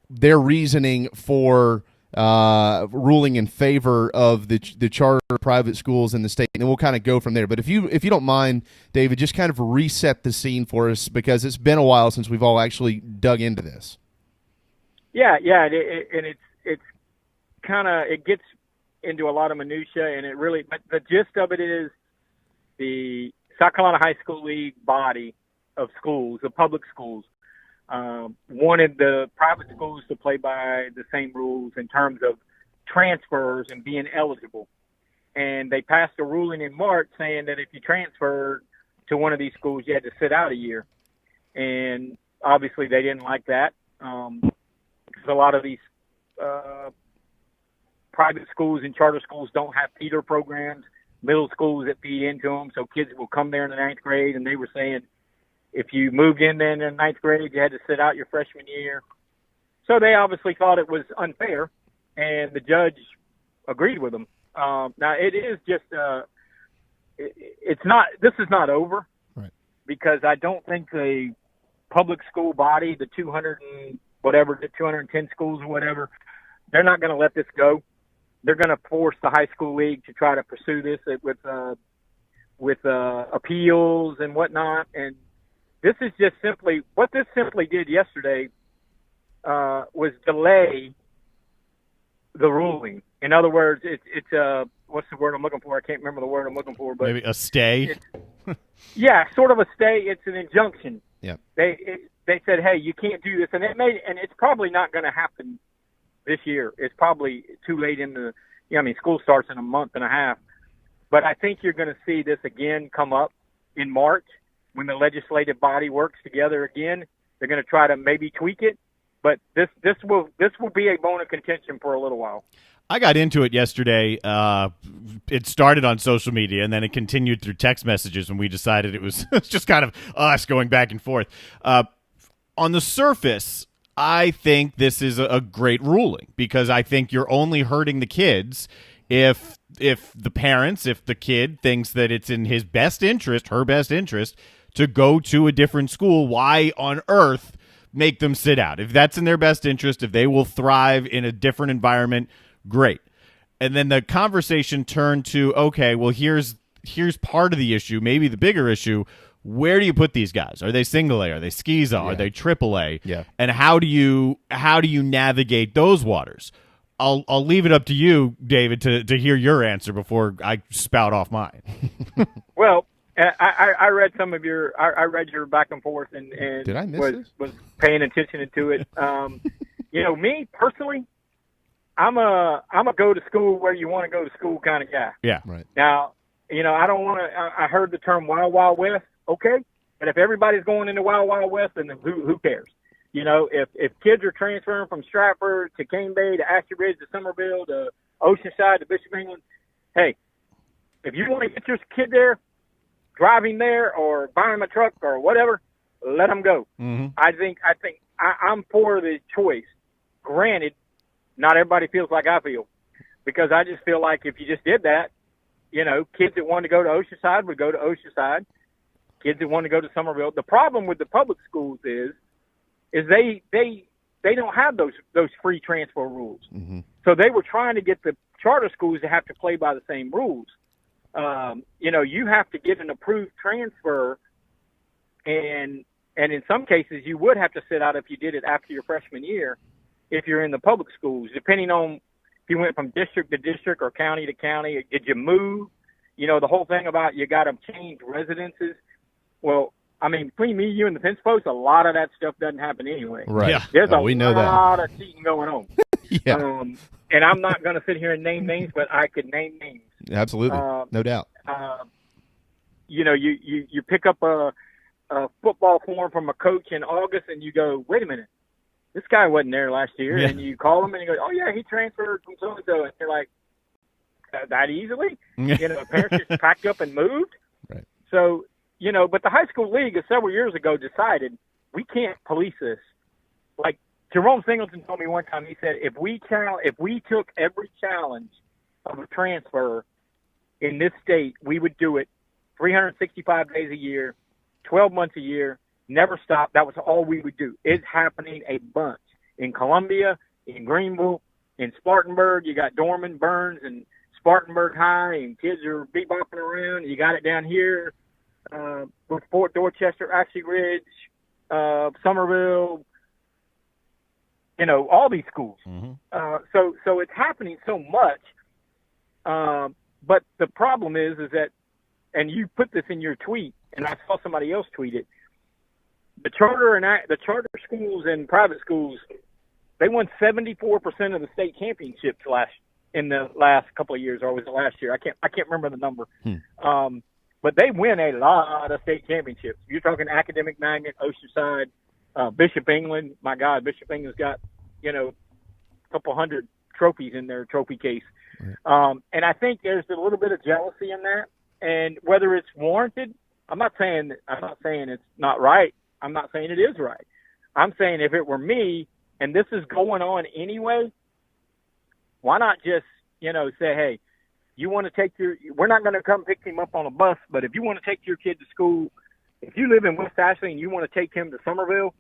their reasoning for ruling in favor of the charter private schools in the state, and then we'll kind of go from there. But if you don't mind, David, just kind of reset the scene for us, because it's been a while since we've all actually dug into this. Yeah, and it's kind of, it gets into a lot of minutia, and but the gist of it is the South Carolina High School League body of schools, the public schools, wanted the private schools to play by the same rules in terms of transfers and being eligible. And they passed a ruling in March saying that if you transferred to one of these schools, you had to sit out a year. And obviously they didn't like that. Because a lot of these private schools and charter schools don't have feeder programs, middle schools that feed into them, so kids will come there in the ninth grade, and they were saying if you moved in there in the ninth grade, you had to sit out your freshman year. So they obviously thought it was unfair, and the judge agreed with them. Now, it is just it's not – this is not over, right? Because I don't think the public school body, the 210 schools or whatever, they're not going to let this go. They're going to force the high school league to try to pursue this with appeals and whatnot. And this is just simply what this simply did yesterday was delay the ruling. In other words, it's what's the word I'm looking for? I can't remember the word I'm looking for, but maybe a stay. Yeah, sort of a stay. It's an injunction. Yeah. They said, hey, you can't do this, and it's probably not going to happen this year. It's probably too late in the. School starts in a month and a half, but I think you're going to see this again come up in March when the legislative body works together again. They're going to try to maybe tweak it, but this will be a bone of contention for a little while. I got into it yesterday. It started on social media, and then it continued through text messages, and we decided it was just kind of us going back and forth. On the surface, I think this is a great ruling, because I think you're only hurting the kids if the parents, if the kid thinks that it's in his best interest, her best interest, to go to a different school. Why on earth make them sit out? If that's in their best interest, if they will thrive in a different environment, great. And then the conversation turned to, okay, well, here's part of the issue, maybe the bigger issue. Where do you put these guys? Are they single A? Are they skis on? Yeah. Are they triple A? Yeah. And how do you navigate those waters? I'll leave it up to you, David, to hear your answer before I spout off mine. Well, I read some of your I read your back and forth and Did I miss was paying attention to it. Me personally, I'm a go to school where you want to go to school kind of guy. Yeah. Right. Now, I don't want to. I heard the term Wild Wild West. Okay, but if everybody's going into Wild Wild West, then who cares? If kids are transferring from Stratford to Cane Bay to Astor Ridge to Somerville to Oceanside to Bishop England, hey, if you want to get your kid there, driving there or buying them a truck or whatever, let them go. Mm-hmm. I think I'm for the choice. Granted, not everybody feels like I feel, because I just feel like if you just did that, kids that wanted to go to Oceanside would go to Oceanside. Kids that wanted to go to Somerville. The problem with the public schools is they don't have those free transfer rules. Mm-hmm. So they were trying to get the charter schools to have to play by the same rules. You have to get an approved transfer, and in some cases you would have to sit out if you did it after your freshman year if you're in the public schools, depending on if you went from district to district or county to county. Did you move? The whole thing about you got to change residences. Well, I mean, between me, you, and the fence post, a lot of that stuff doesn't happen anyway. Right. Yeah. There's we know lot of cheating going on. Yeah. And I'm not going to sit here and name names, but I could name names. Absolutely. No doubt. You pick up a football form from a coach in August and you go, wait a minute, this guy wasn't there last year. Yeah. And you call him and you go, oh, yeah, he transferred from so-and-so. And you're like, that easily? Parents just packed up and moved. Right. So, but the high school league several years ago decided we can't police this. Like Jerome Singleton told me one time, he said, if we took every challenge of a transfer in this state, we would do it 365 days a year, 12 months a year, never stop. That was all we would do. It's happening a bunch. In Columbia, in Greenville, in Spartanburg, you got Dorman, Burns, and Spartanburg High, and kids are bebopping around. You got it down here with Fort Dorchester, Ashley Ridge, Somerville, all these schools. Mm-hmm. So it's happening so much. But the problem is that, and you put this in your tweet, and I saw somebody else tweet it, the charter schools and private schools, they won 74% of the state championships in the last couple of years, or was it last year? I can't remember the number. But they win a lot of state championships. You're talking Academic Magnet, Oceanside, Bishop England. My God, Bishop England's got a couple hundred trophies in their trophy case. And I think there's a little bit of jealousy in that. And whether it's warranted, I'm not saying it's not right. I'm not saying it is right. I'm saying if it were me and this is going on anyway, why not just, say, hey, you want to we're not going to come pick him up on a bus, but if you want to take your kid to school, if you live in West Ashley and you want to take him to Somerville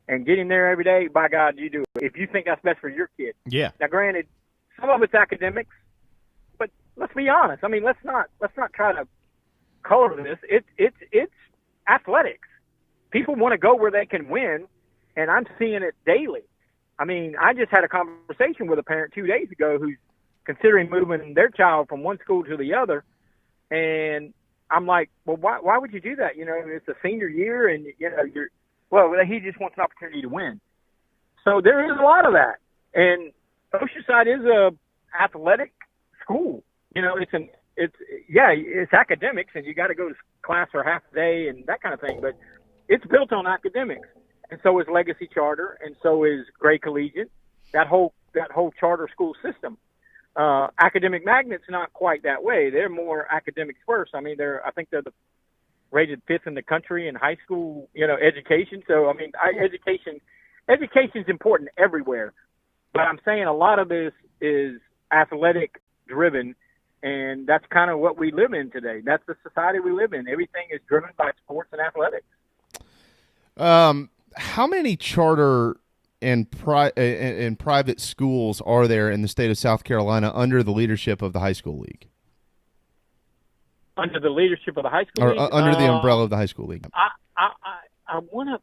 and get him there every day, by God, you do it. If you think that's best for your kid. Yeah. Now, granted, some of it's academics, but let's be honest. I mean, let's not try to color this. It's athletics. People want to go where they can win, and I'm seeing it daily. I mean, I just had a conversation with a parent 2 days ago who's considering moving their child from one school to the other, and I'm like, well, why would you do that? It's a senior year, and he just wants an opportunity to win. So there is a lot of that, and Oceanside is a athletic school. It's academics, and you got to go to class for half a day and that kind of thing, but it's built on academics. And so is Legacy Charter, and so is Gray Collegiate, that whole charter school system. Academic Magnet's not quite that way. They're more academics first. I mean, I think they're rated 5th in the country in high school, education. So, I mean, education's important everywhere. But I'm saying a lot of this is athletic driven, and that's kind of what we live in today. That's the society we live in. Everything is driven by sports and athletics. How many charter and private schools are there in the state of South Carolina under the leadership of the high school league? Under the leadership of the high school league? Under the umbrella of the high school league. I want to.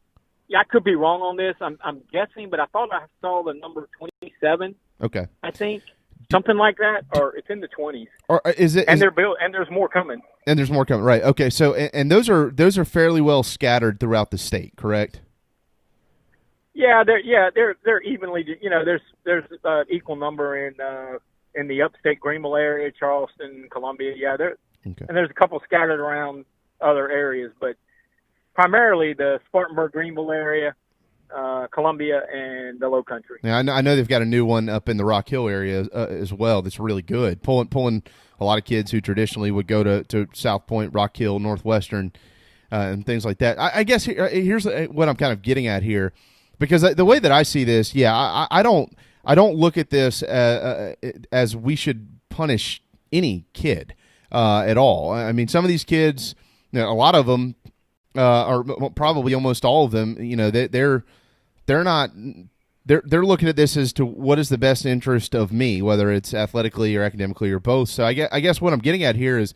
Yeah, I could be wrong on this. I'm guessing, but I thought I saw the number 27. Okay. I think something like that, or it's in the 20s. Or is it? And there's more coming. And there's more coming. Right. Okay. So and those are fairly well scattered throughout the state, correct? Yeah, they're evenly. There's equal number in the upstate Greenville area, Charleston, Columbia. Yeah, and there's a couple scattered around other areas, but primarily the Spartanburg, Greenville area, Columbia, and the Low Country. Yeah, I know they've got a new one up in the Rock Hill area as well. That's really good, pulling a lot of kids who traditionally would go to South Point, Rock Hill, Northwestern, and things like that. I guess here's what I'm kind of getting at here. Because the way that I see this, I don't look at this as we should punish any kid. at all. I mean, some of these kids, a lot of them, or probably almost all of them, they're not. They're looking at this as to what is the best interest of me, whether it's athletically or academically or both. So I guess what I'm getting at here is,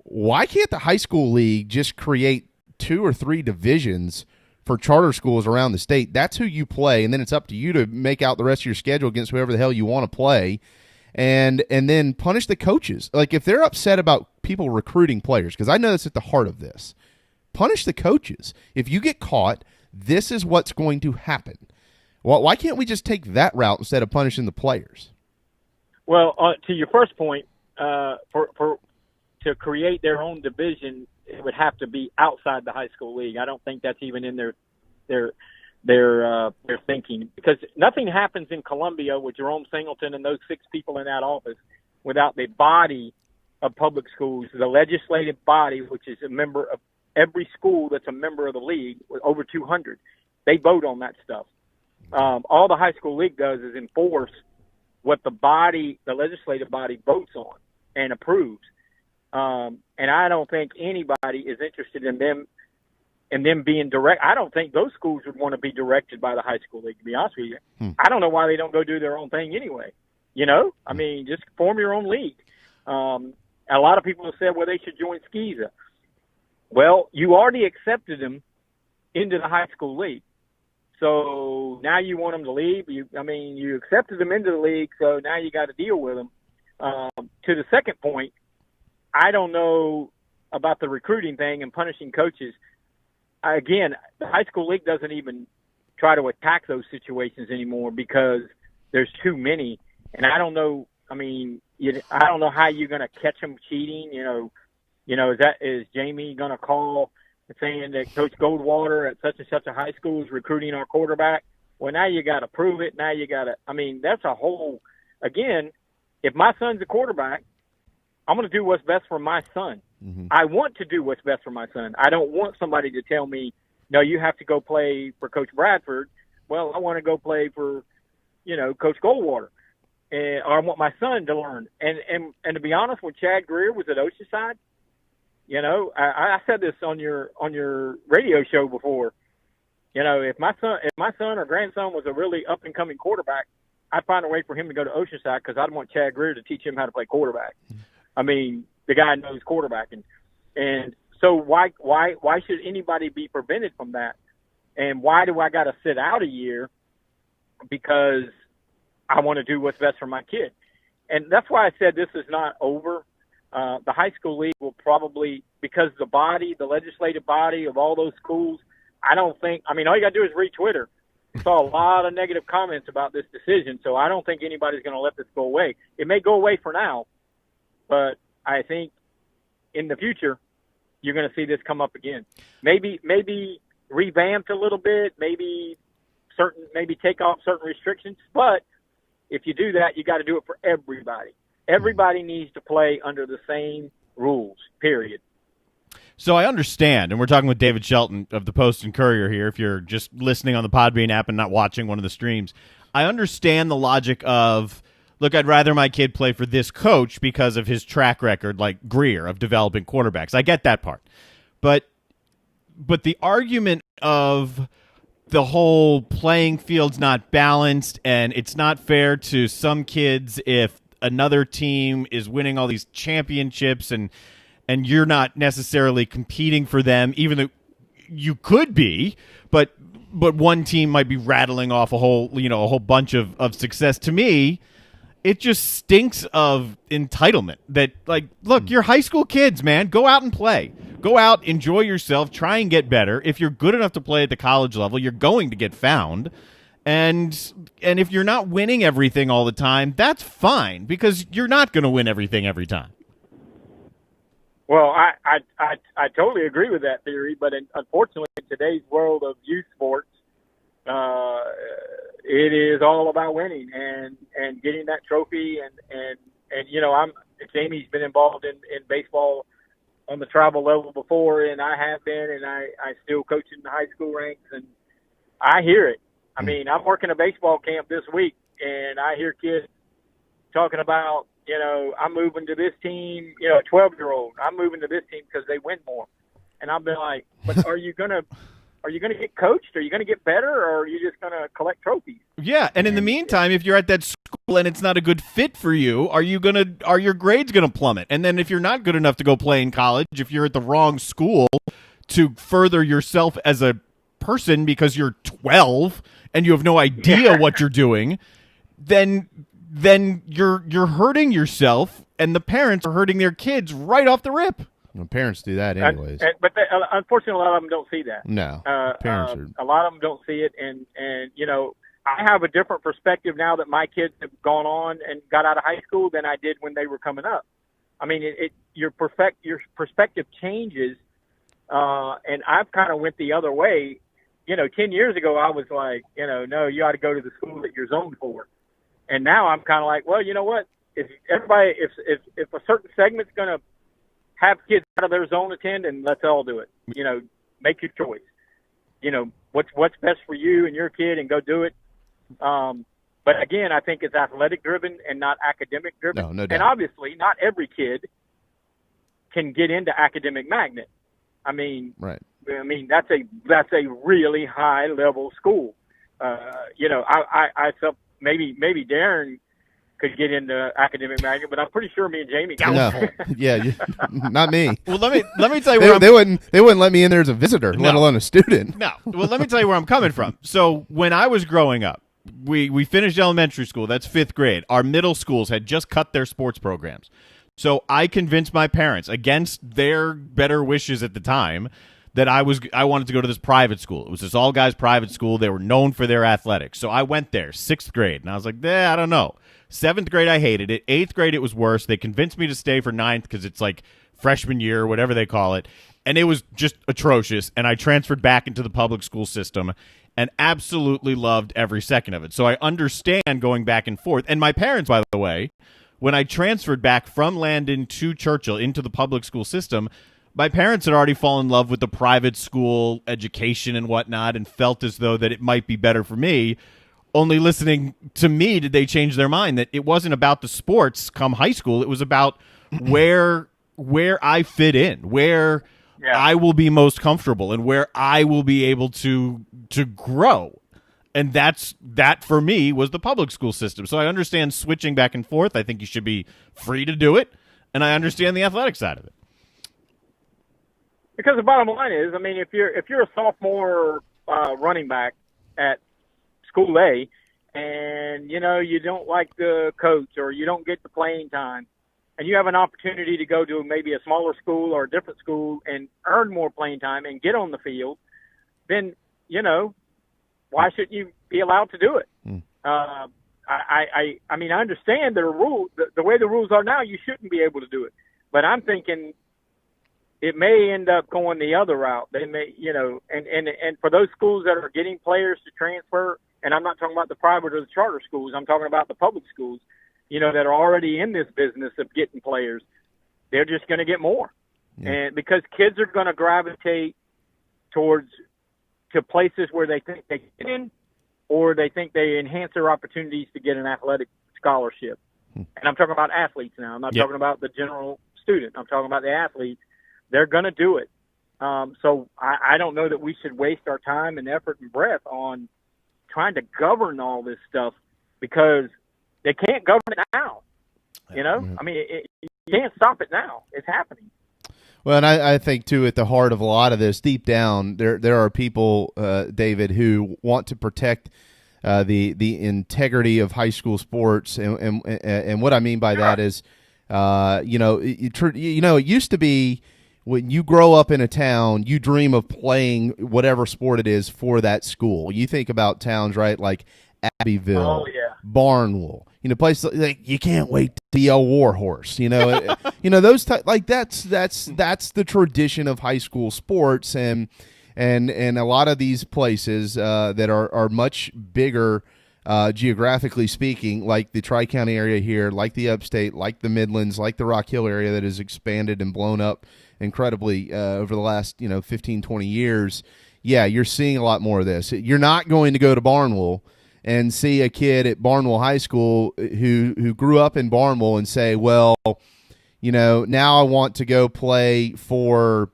why can't the high school league just create 2 or 3 divisions for charter schools around the state? That's who you play, and then it's up to you to make out the rest of your schedule against whoever the hell you want to play, and then punish the coaches. Like, if they're upset about people recruiting players, because I know that's at the heart of this, punish the coaches. If you get caught, this is what's going to happen. Well, why can't we just take that route instead of punishing the players? Well, to your first point, to create their own division, it would have to be outside the high school league. I don't think that's even in their thinking, because nothing happens in Columbia with Jerome Singleton and those 6 people in that office without the body of public schools, the legislative body, which is a member of every school that's a member of the league, with over 200. They vote on that stuff. All the high school league does is enforce what the legislative body votes on and approves. And I don't think anybody is interested in them being direct. I don't think those schools would want to be directed by the high school league, to be honest with you. I don't know why they don't go do their own thing anyway. I mean, just form your own league. A lot of people have said, well, they should join SCISA. Well, you already accepted them into the high school league. So now you want them to leave. You accepted them into the league, so now you got to deal with them. To the second point, I don't know about the recruiting thing and punishing coaches. Again, the high school league doesn't even try to attack those situations anymore because there's too many. And I don't know. I mean, I don't know how you're going to catch them cheating. Is Jamie going to call saying that Coach Goldwater at such and such a high school is recruiting our quarterback? Well, now you got to prove it. Now you got to. I mean, that's a whole. Again, if my son's a quarterback, I'm going to do what's best for my son. Mm-hmm. I want to do what's best for my son. I don't want somebody to tell me, no, you have to go play for Coach Bradford. Well, I want to go play for, Coach Goldwater. Or I want my son to learn. And to be honest, when Chad Greer was at Oceanside, I said this on your radio show before. If my son or grandson was a really up and coming quarterback, I'd find a way for him to go to Oceanside because I'd want Chad Greer to teach him how to play quarterback. I mean, the guy knows quarterbacking, and so why should anybody be prevented from that? And why do I got to sit out a year because I want to do what's best for my kid? And that's why I said this is not over. The high school league will probably, because the legislative body of all those schools, all you got to do is read Twitter. I saw a lot of negative comments about this decision, so I don't think anybody's going to let this go away. It may go away for now, but I think in the future you're going to see this come up again. Maybe revamped a little bit, maybe take off certain restrictions, but if you do that, you got to do it for everybody. Everybody needs to play under the same rules, period. So I understand, and we're talking with David Shelton of the Post and Courier here, if you're just listening on the Podbean app and not watching one of the streams. I understand the logic of, look, I'd rather my kid play for this coach because of his track record, like Greer, of developing quarterbacks. I get that part. But the argument of the whole playing field's not balanced and it's not fair to some kids if another team is winning all these championships and you're not necessarily competing for them, even though you could be, but one team might be rattling off a whole bunch of success. To me, it just stinks of entitlement that, like, look, you're high school kids, man. Go out and play. Go out, enjoy yourself, try and get better. If you're good enough to play at the college level, you're going to get found. And if you're not winning everything all the time, that's fine, because you're not going to win everything every time. Well, I totally agree with that theory, but unfortunately, in today's world of youth sports, it is all about winning and getting that trophy. And Jamie's been involved in baseball on the travel level before, and I have been, and I still coach in the high school ranks, and I hear it. I mean, I'm working a baseball camp this week, and I hear kids talking about I'm moving to this team, a 12-year-old. I'm moving to this team because they win more. And I'll be like, but are you gonna get coached? Are you gonna get better, or are you just gonna collect trophies? Yeah, and in the meantime, if you're at that school and it's not a good fit for you, are your grades gonna plummet? And then if you're not good enough to go play in college, if you're at the wrong school to further yourself as a person because you're 12 and you have no idea what you're doing, then you're hurting yourself, and the parents are hurting their kids right off the rip. Well, parents do that anyways. But unfortunately, a lot of them don't see that. No, parents are. A lot of them don't see it, and I have a different perspective now that my kids have gone on and got out of high school than I did when they were coming up. I mean, your perspective changes, and I've kind of went the other way. 10 years ago, I was like, no, you ought to go to the school that you're zoned for. And now I'm kind of like, well, you know what? If a certain segment's going to have kids out of their zone attend, let's all do it. Make your choice. What's best for you and your kid, and go do it. But again, I think it's athletic driven and not academic driven. No doubt. And obviously, not every kid can get into academic magnet. I mean, right. That's a really high level school. I felt maybe Darren could get into academic magnet, but I'm pretty sure me and Jamie can. No, yeah, not me. Well, let me tell you where they wouldn't let me in there as a visitor, let alone a student. No. Well, let me tell you where I'm coming from. So when I was growing up, we finished elementary school. That's 5th grade. Our middle schools had just cut their sports programs. So I convinced my parents, against their better wishes at the time, that I wanted to go to this private school. It was this all-guys private school. They were known for their athletics. So I went there, 6th grade, and I was like, I don't know. 7th grade, I hated it. 8th grade, it was worse. They convinced me to stay for 9th because it's like freshman year, whatever they call it, and it was just atrocious, and I transferred back into the public school system and absolutely loved every second of it. So I understand going back and forth. And my parents, by the way, when I transferred back from Landon to Churchill into the public school system, my parents had already fallen in love with the private school education and whatnot and felt as though that it might be better for me. Only listening to me did they change their mind, that it wasn't about the sports come high school. It was about where I fit in, where I will be most comfortable, and where I will be able to grow. And that for me was the public school system. So I understand switching back and forth. I think you should be free to do it, and I understand the athletic side of it. Because the bottom line is, if you're a sophomore running back at School A, and you don't like the coach, or you don't get the playing time, and you have an opportunity to go to maybe a smaller school or a different school and earn more playing time and get on the field, then why shouldn't you be allowed to do it? I understand there are rules. The way the rules are now, you shouldn't be able to do it. But I'm thinking it may end up going the other route. They may, and for those schools that are getting players to transfer, and I'm not talking about the private or the charter schools, I'm talking about the public schools, that are already in this business of getting players, they're just going to get more. Yeah. And because kids are going to gravitate to places where they think they get in, or they think they enhance their opportunities to get an athletic scholarship. And I'm talking about athletes now. I'm not talking about the general student. I'm talking about the athletes. They're going to do it. So I don't know that we should waste our time and effort and breath on trying to govern all this stuff, because they can't govern it now. You can't stop it now. It's happening. Well, and I think, too, at the heart of a lot of this, deep down, there are people, David, who want to protect the integrity of high school sports. And what I mean by that is, it used to be when you grow up in a town, you dream of playing whatever sport it is for that school. You think about towns, right, like Abbeville, Barnwell, places like you can't wait to see a war horse, those that's the tradition of high school sports, and a lot of these places that are much bigger geographically speaking, like the Tri-County area here, like the Upstate, like the Midlands, like the Rock Hill area that has expanded and blown up incredibly over the last 15, 20 years. Yeah, you're seeing a lot more of this. You're not going to go to Barnwell and see a kid at Barnwell High School who grew up in Barnwell and say, well, now I want to go play for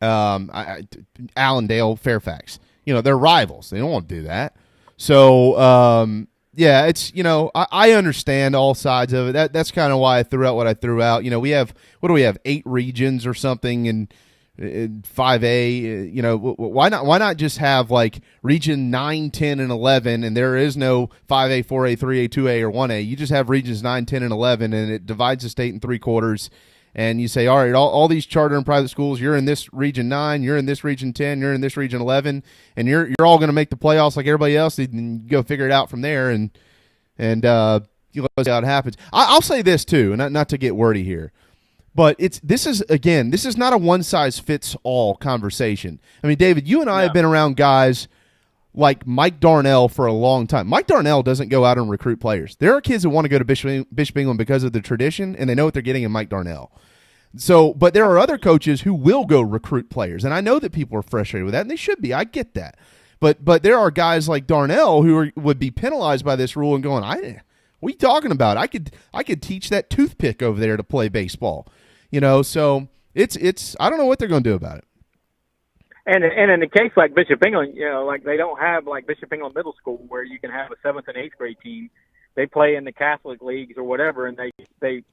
Allendale, Fairfax. They're rivals. They don't want to do that. So, yeah, it's, I understand all sides of it. That's kind of why I threw out what I threw out. We have, 8 regions or something in 5A? Why not just have like region 9, 10, and 11, and there is no 5A, 4A, 3A, 2A, or 1A. You just have regions 9, 10, and 11, and it divides the state in 3 quarters. And you say, all right, all these charter and private schools, you're in this region 9, you're in this region 10, you're in this region 11, and you're all going to make the playoffs like everybody else. And you go figure it out from there, and you see how it happens. I'll say this too, and not to get wordy here, but this is not a one size fits all conversation. I mean, David, you and I have been around guys like Mike Darnell for a long time. Mike Darnell doesn't go out and recruit players. There are kids that want to go to Bishop England because of the tradition, and they know what they're getting in Mike Darnell. So, but there are other coaches who will go recruit players, and I know that people are frustrated with that, and they should be. I get that. But there are guys like Darnell who would be penalized by this rule and going, what are you talking about? I could teach that toothpick over there to play baseball. So it's I don't know what they're going to do about it. And in a case like Bishop England, like they don't have like Bishop England Middle School where you can have a 7th and 8th grade team. They play in the Catholic leagues or whatever, and they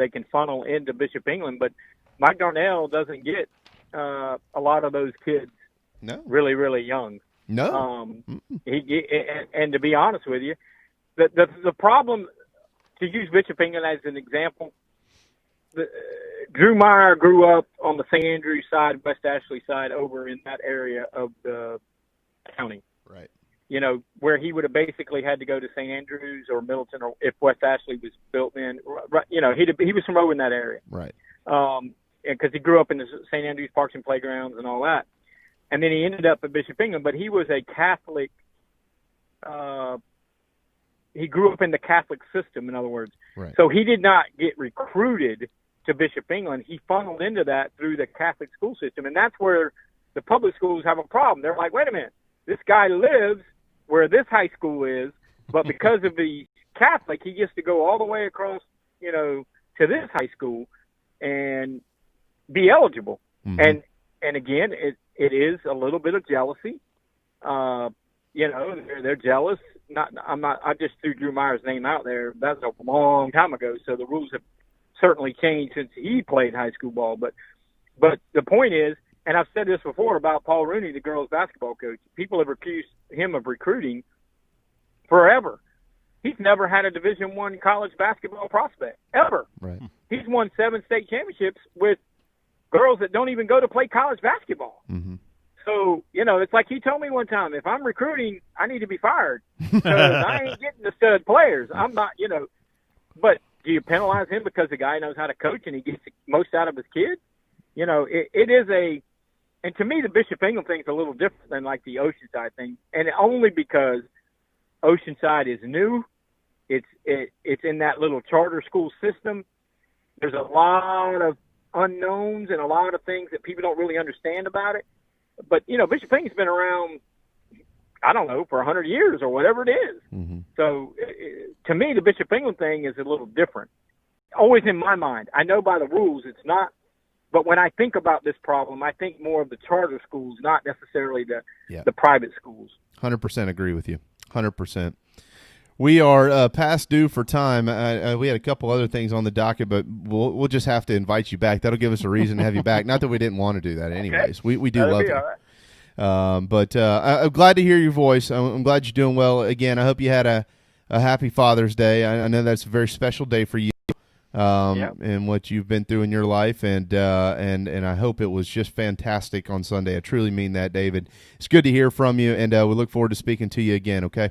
can funnel into Bishop England. But Mike Darnell doesn't get a lot of those kids really, really young. No. And to be honest with you, the problem, to use Bishop England as an example, Drew Meyer grew up on the St. Andrews side, West Ashley side, over in that area of the county. Right. Where he would have basically had to go to St. Andrews or Middleton, or if West Ashley was built in. He was from over in that area. Right. Because he grew up in the St. Andrews Parks and Playgrounds and all that. And then he ended up at Bishop England, but he was a Catholic. He grew up in the Catholic system, in other words. Right. So he did not get recruited to Bishop England. He funneled into that through the Catholic school system, and that's where the public schools have a problem. They're like, wait a minute, this guy lives where this high school is, but because of the Catholic, he gets to go all the way across, to this high school and be eligible. Mm-hmm. And again, it is a little bit of jealousy. They're jealous. I just threw Drew Meyer's name out there. That was a long time ago, so the rules have certainly changed since he played high school ball. But the point is, and I've said this before about Paul Rooney, the girls' basketball coach, people have accused him of recruiting forever. He's never had a Division I college basketball prospect, ever. Right. He's won 7 state championships with girls that don't even go to play college basketball. Mm-hmm. So, it's like he told me one time, if I'm recruiting, I need to be fired because I ain't getting the stud players. I'm not, but do you penalize him because the guy knows how to coach and he gets the most out of his kids? It is and to me, the Bishop England thing is a little different than like the Oceanside thing, and only because Oceanside is new. It's in that little charter school system. There's a lot of unknowns and a lot of things that people don't really understand about it. But, Bishop England's been around, I don't know, for 100 years or whatever it is. Mm-hmm. So, to me, the Bishop England thing is a little different. Always in my mind. I know by the rules it's not. But when I think about this problem, I think more of the charter schools, not necessarily the private schools. 100% agree with you. 100%. We are past due for time. We had a couple other things on the docket, but we'll just have to invite you back. That'll give us a reason to have you back. Not that we didn't want to do that anyways. Okay. We do That'll love be you. All right. But I'm glad to hear your voice. I'm glad you're doing well. Again, I hope you had a happy Father's Day. I know that's a very special day for you and what you've been through in your life, and I hope it was just fantastic on Sunday. I truly mean that, David. It's good to hear from you, and we look forward to speaking to you again, okay?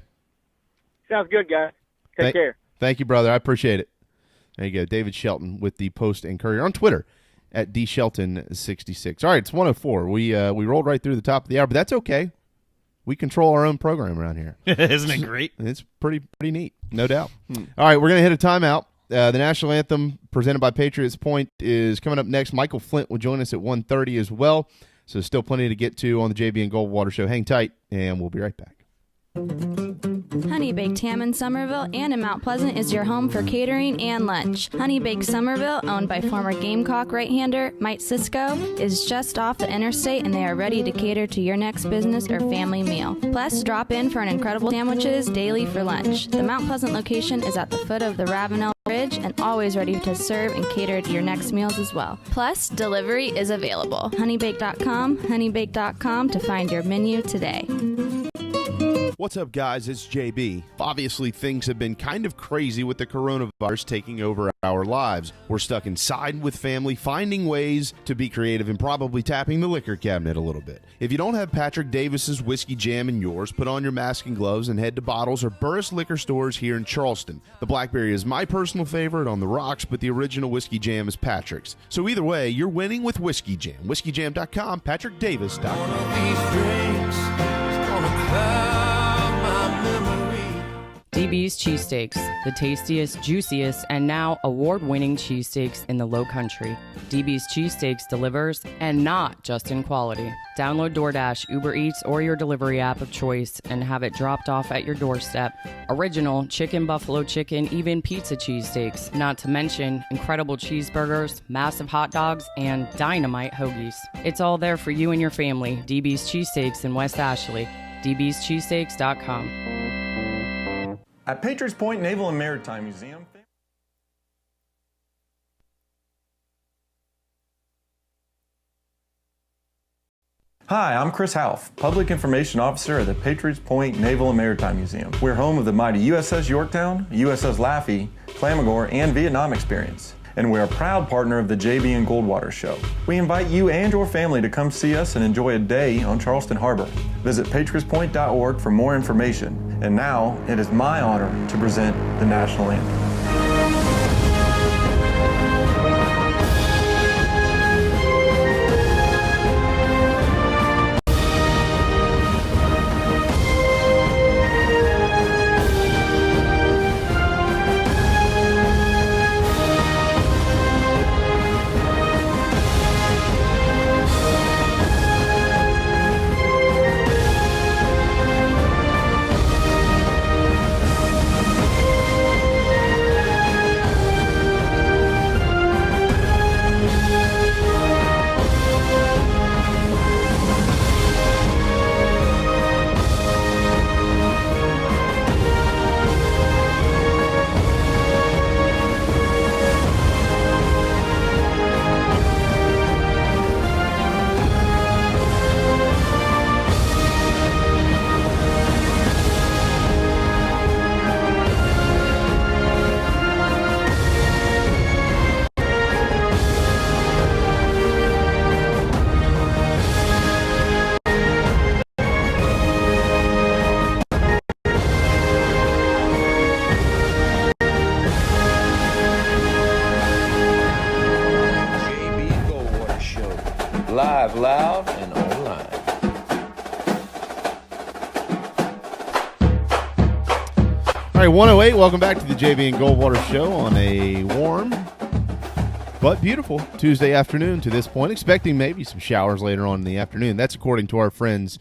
Sounds good, guys. Take care. Thank you, brother. I appreciate it. There you go. David Shelton with the Post and Courier on Twitter at dshelton66. All right, it's 1:04. We rolled right through the top of the hour, but that's okay. We control our own program around here. Isn't it great? It's pretty neat, no doubt. All right, we're going to hit a timeout. The national anthem presented by Patriots Point is coming up next. Michael Flint will join us at 1:30 as well. So still plenty to get to on the JB and Goldwater Show. Hang tight, and we'll be right back. Honey Baked Ham in Somerville and in Mount Pleasant is your home for catering and lunch. Honey Baked Somerville, owned by former Gamecock right-hander Mike Cisco, is just off the interstate and they are ready to cater to your next business or family meal. Plus, drop in for an incredible sandwiches daily for lunch. The Mount Pleasant location is at the foot of the Ravenel Bridge and always ready to serve and cater to your next meals as well. Plus, delivery is available. Honeybake.com to find your menu today. What's up, guys? It's JB. Obviously, things have been kind of crazy with the coronavirus taking over our lives. We're stuck inside with family, finding ways to be creative and probably tapping the liquor cabinet a little bit. If you don't have Patrick Davis's Whiskey Jam in yours, put on your mask and gloves and head to Bottles or Burris liquor stores here in Charleston. The Blackberry is my personal favorite on the rocks, but the original Whiskey Jam is Patrick's. So either way, you're winning with Whiskey Jam. WhiskeyJam.com, PatrickDavis.com. DB's Cheesesteaks, the tastiest, juiciest, and now award-winning cheesesteaks in the Low Country. DB's Cheesesteaks delivers, and not just in quality. Download DoorDash, Uber Eats, or your delivery app of choice and have it dropped off at your doorstep. Original chicken, buffalo chicken, even pizza cheesesteaks. Not to mention incredible cheeseburgers, massive hot dogs, and dynamite hoagies. It's all there for you and your family. DB's Cheesesteaks in West Ashley. DB'scheesesteaks.com. At Patriots Point Naval and Maritime Museum. Hi, I'm Chris Half, Public Information Officer at the Patriots Point Naval and Maritime Museum. We're home of the mighty USS Yorktown, USS Laffey, Clamagore, and Vietnam experience. And we're a proud partner of the JB and Goldwater Show. We invite you and your family to come see us and enjoy a day on Charleston Harbor. Visit patriotspoint.org for more information. And now, it is my honor to present the National Anthem. Live, loud, and online. All right, 108, welcome back to the JB and Goldwater Show on a warm but beautiful Tuesday afternoon to this point, expecting maybe some showers later on in the afternoon. That's according to our friends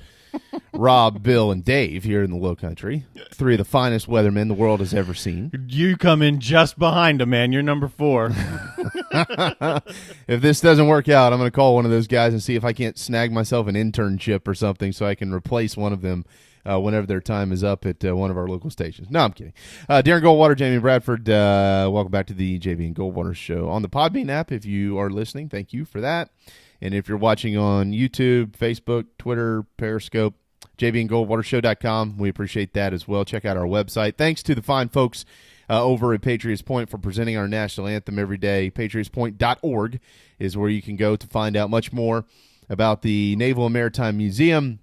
Rob, Bill, and Dave here in the Low Country. Three of the finest weathermen the world has ever seen. You come in just behind them, man. You're number 4. If this doesn't work out, I'm going to call one of those guys and see if I can't snag myself an internship or something so I can replace one of them whenever their time is up at one of our local stations. No, I'm kidding. Darren Goldwater, Jamie Bradford, welcome back to the JB and Goldwater Show on the Podbean app. If you are listening, thank you for that. And if you're watching on YouTube, Facebook, Twitter, Periscope, jbandgoldwatershow.com, we appreciate that as well. Check out our website. Thanks to the fine folks over at Patriots Point for presenting our national anthem every day. PatriotsPoint.org is where you can go to find out much more about the Naval and Maritime Museum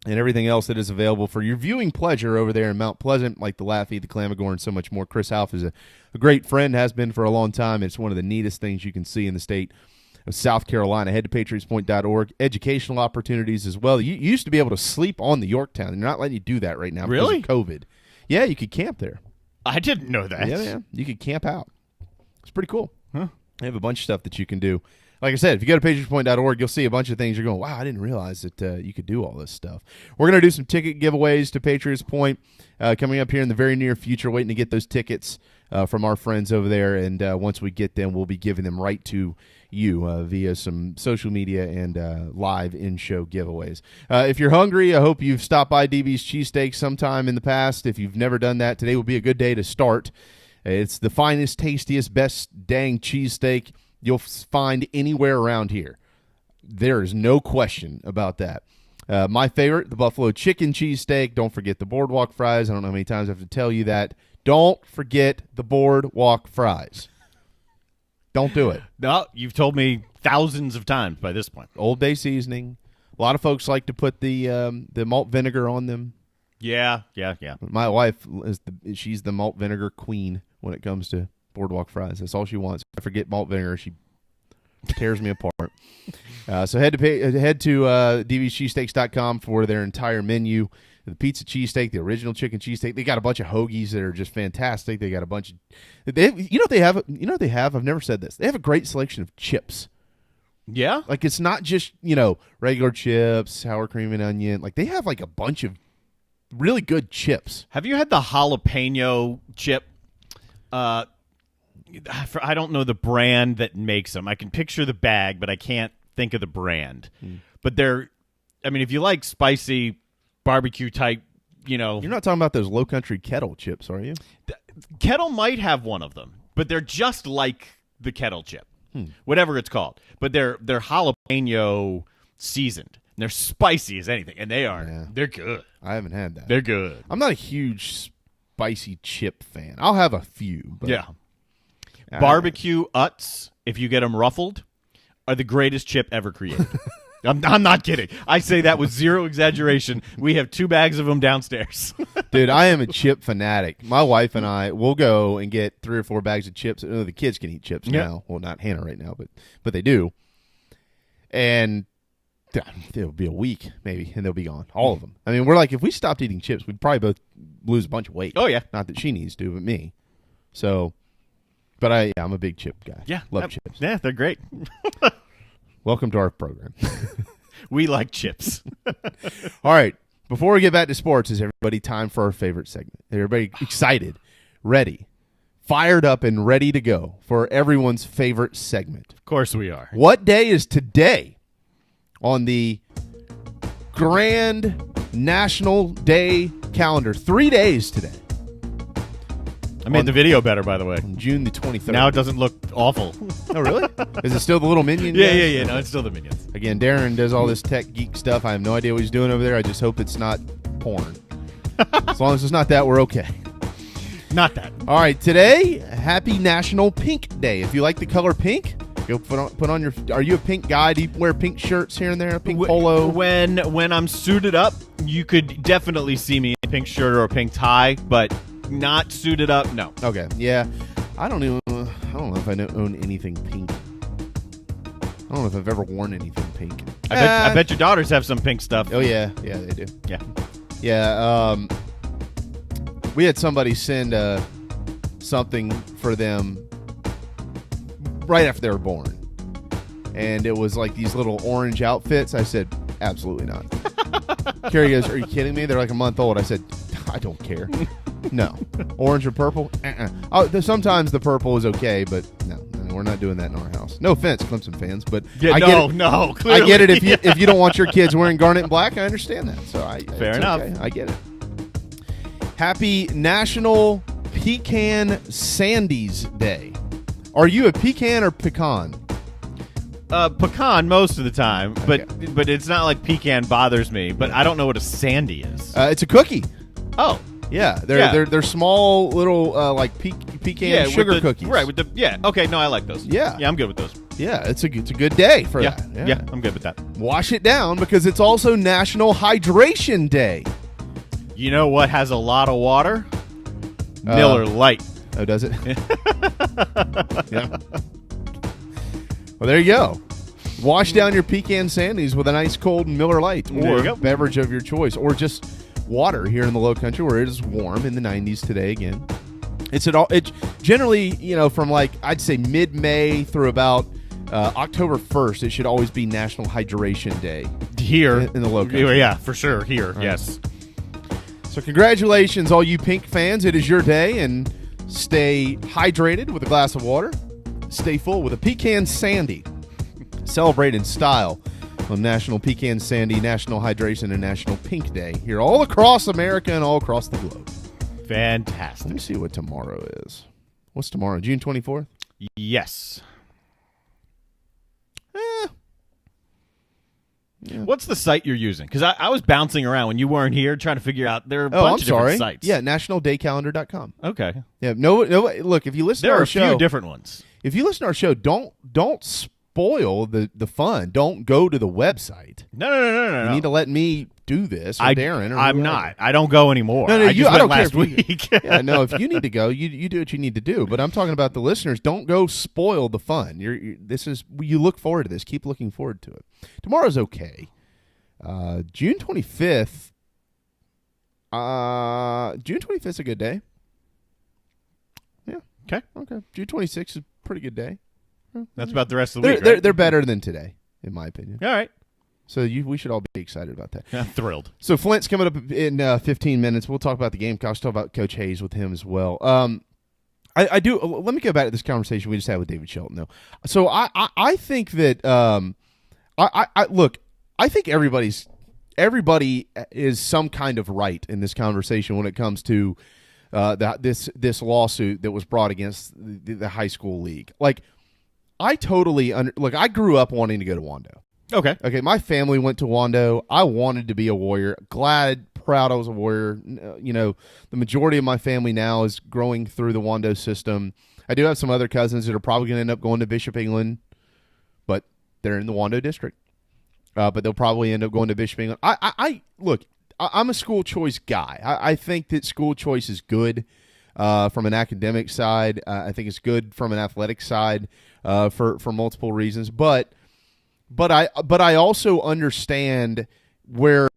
and everything else that is available for your viewing pleasure over there in Mount Pleasant, like the Laffey, the Clamagore, and so much more. Chris Half is a great friend, has been for a long time. It's one of the neatest things you can see in the state of South Carolina. Head to patriotspoint.org. Educational opportunities as well. You used to be able to sleep on the Yorktown. They're not letting you do that right now because of COVID. Yeah, you could camp there. I didn't know that. Yeah. You could camp out. It's pretty cool. Huh. They have a bunch of stuff that you can do like I said, if you go to patriotspoint.org, you'll see a bunch of things. You're going, wow, I didn't realize that you could do all this stuff. We're going to do some ticket giveaways to Patriots Point coming up here in the very near future, waiting to get those tickets from our friends over there. And once we get them, we'll be giving them right to you via some social media and live in-show giveaways. If you're hungry, I hope you've stopped by DB's Cheesesteak sometime in the past. If you've never done that, today will be a good day to start. It's the finest, tastiest, best dang cheesesteak you'll find anywhere around here. There is no question about that. My favorite, the buffalo chicken cheesesteak. Don't forget the boardwalk fries. I don't know how many times I have to tell you that. Don't forget the boardwalk fries. Don't do it. No, you've told me thousands of times by this point. Old Bay seasoning. A lot of folks like to put the malt vinegar on them. Yeah. My wife she's the malt vinegar queen when it comes to boardwalk fries. That's all she wants. If I forget malt vinegar, she tears me apart. So head to dbscheesesteaks.com for their entire menu. The pizza cheesesteak, the original chicken cheesesteak. They got a bunch of hoagies that are just fantastic. They got a bunch of you know what they have? I've never said this. They have a great selection of chips. Yeah? Like it's not just, regular chips, sour cream and onion. Like they have like a bunch of really good chips. Have you had the jalapeno chip? I don't know the brand that makes them. I can picture the bag, but I can't think of the brand. But if you like spicy barbecue type, You're not talking about those Low Country Kettle chips, are you? Kettle might have one of them, but they're just like the Kettle chip, whatever it's called. But they're jalapeno seasoned. And they're spicy as anything, and they're good. I haven't had that. They're good. I'm not a huge spicy chip fan. I'll have a few. But yeah. Barbecue Utz, if you get them ruffled, are the greatest chip ever created. I'm not kidding. I say that with zero exaggeration. We have 2 bags of them downstairs. Dude, I am a chip fanatic. My wife and I will go and get 3 or 4 bags of chips. The kids can eat chips now. Well, not Hannah right now, but they do. And it'll be a week maybe, and they'll be gone. All of them. I mean, we're like, if we stopped eating chips, we'd probably both lose a bunch of weight. Oh, yeah. Not that she needs to, but me. So, but I'm a big chip guy. Yeah. Love chips. Yeah, they're great. Welcome to our program. We like chips. All right. Before we get back to sports, is everybody time for our favorite segment? Everybody excited, ready, fired up, and ready to go for everyone's favorite segment? Of course we are. What day is today on the Grand National Day calendar? 3 days today. I made the video better, by the way. On June the 23rd. Now it doesn't look awful. Oh, really? Is it still the little minion? Yeah. No, it's still the Minions. Again, Darren does all this tech geek stuff. I have no idea what he's doing over there. I just hope it's not porn. As long as it's not that, we're okay. Not that. All right, today, happy National Pink Day. If you like the color pink, go put on your. Are you a pink guy? Do you wear pink shirts here and there? A pink polo? When I'm suited up, you could definitely see me in a pink shirt or a pink tie, but not suited up, no. Okay, yeah. I don't know if I own anything pink. I don't know if I've ever worn anything pink. I bet your daughters have some pink stuff. Oh yeah, they do. Yeah. We had somebody send something for them right after they were born, and it was like these little orange outfits. I said, absolutely not. Carrie goes, are you kidding me? They're like a month old. I said, I don't care. No. Orange or purple? Sometimes the purple is okay, but no, we're not doing that in our house. No offense, Clemson fans, but yeah, no, clearly. I get it. If you don't want your kids wearing garnet and black, I understand that. So fair enough. Okay. I get it. Happy National Pecan Sandies Day. Are you a pecan or pecan? Pecan most of the time, Okay. but it's not like pecan bothers me. But I don't know what a sandy is. It's a cookie. Oh. Yeah, they're small little like pecan sugar cookies. Right, okay, no, I like those. Yeah, I'm good with those. Yeah, it's a good day for that. Yeah, I'm good with that. Wash it down because it's also National Hydration Day. You know what has a lot of water? Miller Lite. Oh, does it? Yeah. Well, there you go. Wash down your pecan sandies with a nice cold Miller Lite or beverage of your choice, or just water here in the Low Country where it is warm in the 90s today again. It's generally, from like I'd say mid-May through about October 1st, it should always be National Hydration Day. Here. In the Low Country. Yeah, for sure. Here, right. Yes. So congratulations, all you Pink fans. It is your day, and stay hydrated with a glass of water. Stay full with a Pecan Sandy. Celebrate in style on National Pecan Sandy, National Hydration, and National Pink Day here all across America and all across the globe. Fantastic. Let me see what tomorrow is. What's tomorrow? June 24th? Yes. Yeah. What's the site you're using? Because I was bouncing around when you weren't here trying to figure out there are a bunch of different sites. Yeah, nationaldaycalendar.com. Okay. Yeah, no. Look, if you listen to our show, there are a few different ones. If you listen to our show, don't spoil the fun. Don't go to the website. No. You need to let me do this. Or Darren. Or I'm not. I don't go anymore. No, I just I don't went care last week. Yeah, no. If you need to go, you do what you need to do. But I'm talking about the listeners. Don't go spoil the fun. You look forward to this. Keep looking forward to it. Tomorrow's okay. June 25th. June 25th is a good day. Yeah. Okay. June 26th is a pretty good day. That's about the rest of the week. They're better than today, in my opinion. All right. So we should all be excited about that. I'm thrilled. So Flint's coming up in 15 minutes. We'll talk about the Gamecocks. Talk about Coach Hayes with him as well. I do. Let me go back to this conversation we just had with David Shelton, though. So I think that look. I think everybody is some kind of right in this conversation when it comes to this lawsuit that was brought against the high school league. Like, I totally look. I grew up wanting to go to Wando. Okay. My family went to Wando. I wanted to be a Warrior. Proud I was a Warrior. The majority of my family now is growing through the Wando system. I do have some other cousins that are probably going to end up going to Bishop England, but they're in the Wando district. But they'll probably end up going to Bishop England. I'm a school choice guy. I think that school choice is good from an academic side. I think it's good from an athletic side for multiple reasons. But I also understand where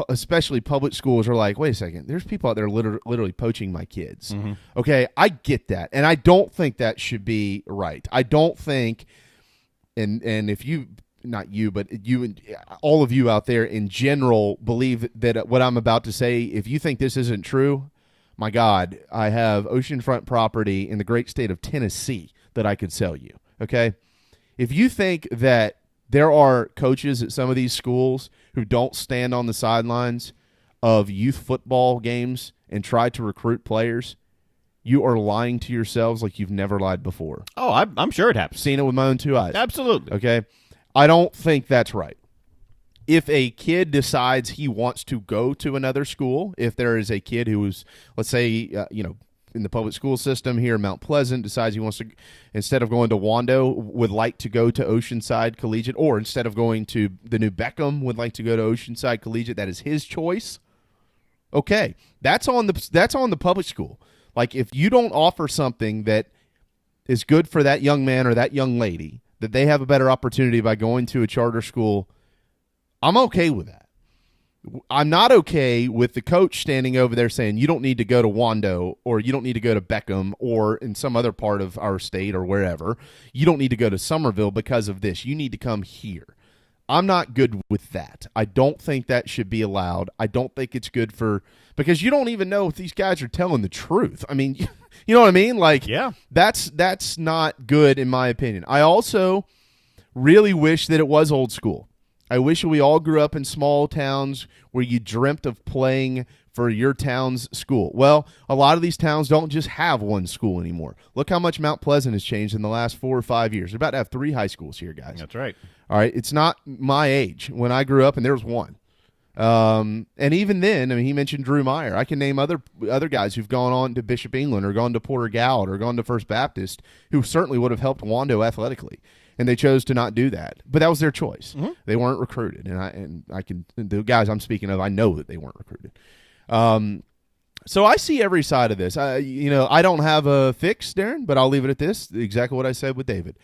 especially public schools are like, wait a second, there's people out there literally poaching my kids. Mm-hmm. Okay, I get that, and I don't think that should be right. I don't think, and if you. Not you, but you and all of you out there in general believe that what I'm about to say, if you think this isn't true, my God, I have oceanfront property in the great state of Tennessee that I could sell you, okay? If you think that there are coaches at some of these schools who don't stand on the sidelines of youth football games and try to recruit players, you are lying to yourselves like you've never lied before. Oh, I'm sure it happens. Seen it with my own two eyes. Absolutely. Okay? I don't think that's right. If a kid decides he wants to go to another school, if there is a kid who is, let's say, in the public school system here in Mount Pleasant, decides he wants to, instead of going to Wando, would like to go to Oceanside Collegiate, or instead of going to the new Beckham, would like to go to Oceanside Collegiate, that is his choice. Okay, that's on the public school. Like, if you don't offer something that is good for that young man or that young lady, that they have a better opportunity by going to a charter school, I'm okay with that. I'm not okay with the coach standing over there saying you don't need to go to Wando, or you don't need to go to Beckham, or in some other part of our state or wherever, you don't need to go to Somerville because of this. You need to come here. I'm not good with that. I don't think that should be allowed. I don't think it's good because you don't even know if these guys are telling the truth. I mean, you know what I mean? Like, yeah, that's not good in my opinion. I also really wish that it was old school. I wish we all grew up in small towns where you dreamt of playing for your town's school. Well, a lot of these towns don't just have one school anymore. Look how much Mount Pleasant has changed in the last 4 or 5 years. They're about to have 3 high schools here, guys. That's right. All right, it's not my age. When I grew up, and there was one. And even then, I mean, he mentioned Drew Meyer. I can name other guys who've gone on to Bishop England or gone to Porter Gaud or gone to First Baptist who certainly would have helped Wando athletically, and they chose to not do that. But that was their choice. Mm-hmm. They weren't recruited, and the guys I'm speaking of, I know that they weren't recruited. So I see every side of this. I don't have a fix, Darren, but I'll leave it at this. Exactly what I said with David.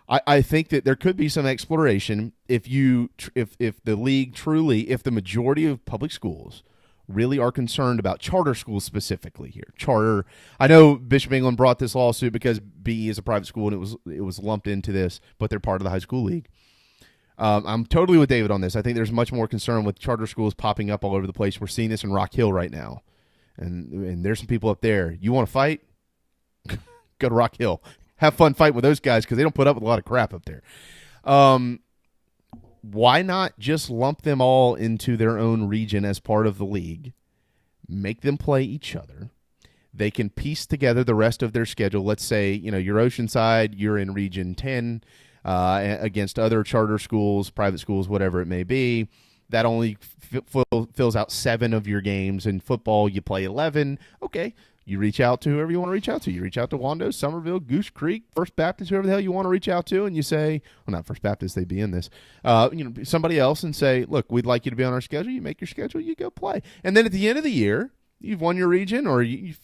I think that there could be some exploration if the league truly, if the majority of public schools really are concerned about charter schools specifically here. Charter. I know Bishop England brought this lawsuit because BE is a private school and it was lumped into this, but they're part of the high school league. I'm totally with David on this. I think there's much more concern with charter schools popping up all over the place. We're seeing this in Rock Hill right now, and there's some people up there. You want to fight? Go to Rock Hill. Have fun fighting with those guys because they don't put up with a lot of crap up there. Why not just lump them all into their own region as part of the league, make them play each other? They can piece together the rest of their schedule. Let's say, you're Oceanside, you're in Region 10 against other charter schools, private schools, whatever it may be. That only fills out 7 of your games. In football, you play 11. Okay. You reach out to whoever you want to reach out to. You reach out to Wando, Somerville, Goose Creek, First Baptist, whoever the hell you want to reach out to, and you say, well, not First Baptist, they'd be in this, somebody else, and say, look, we'd like you to be on our schedule. You make your schedule, you go play. And then at the end of the year, you've won your region, or you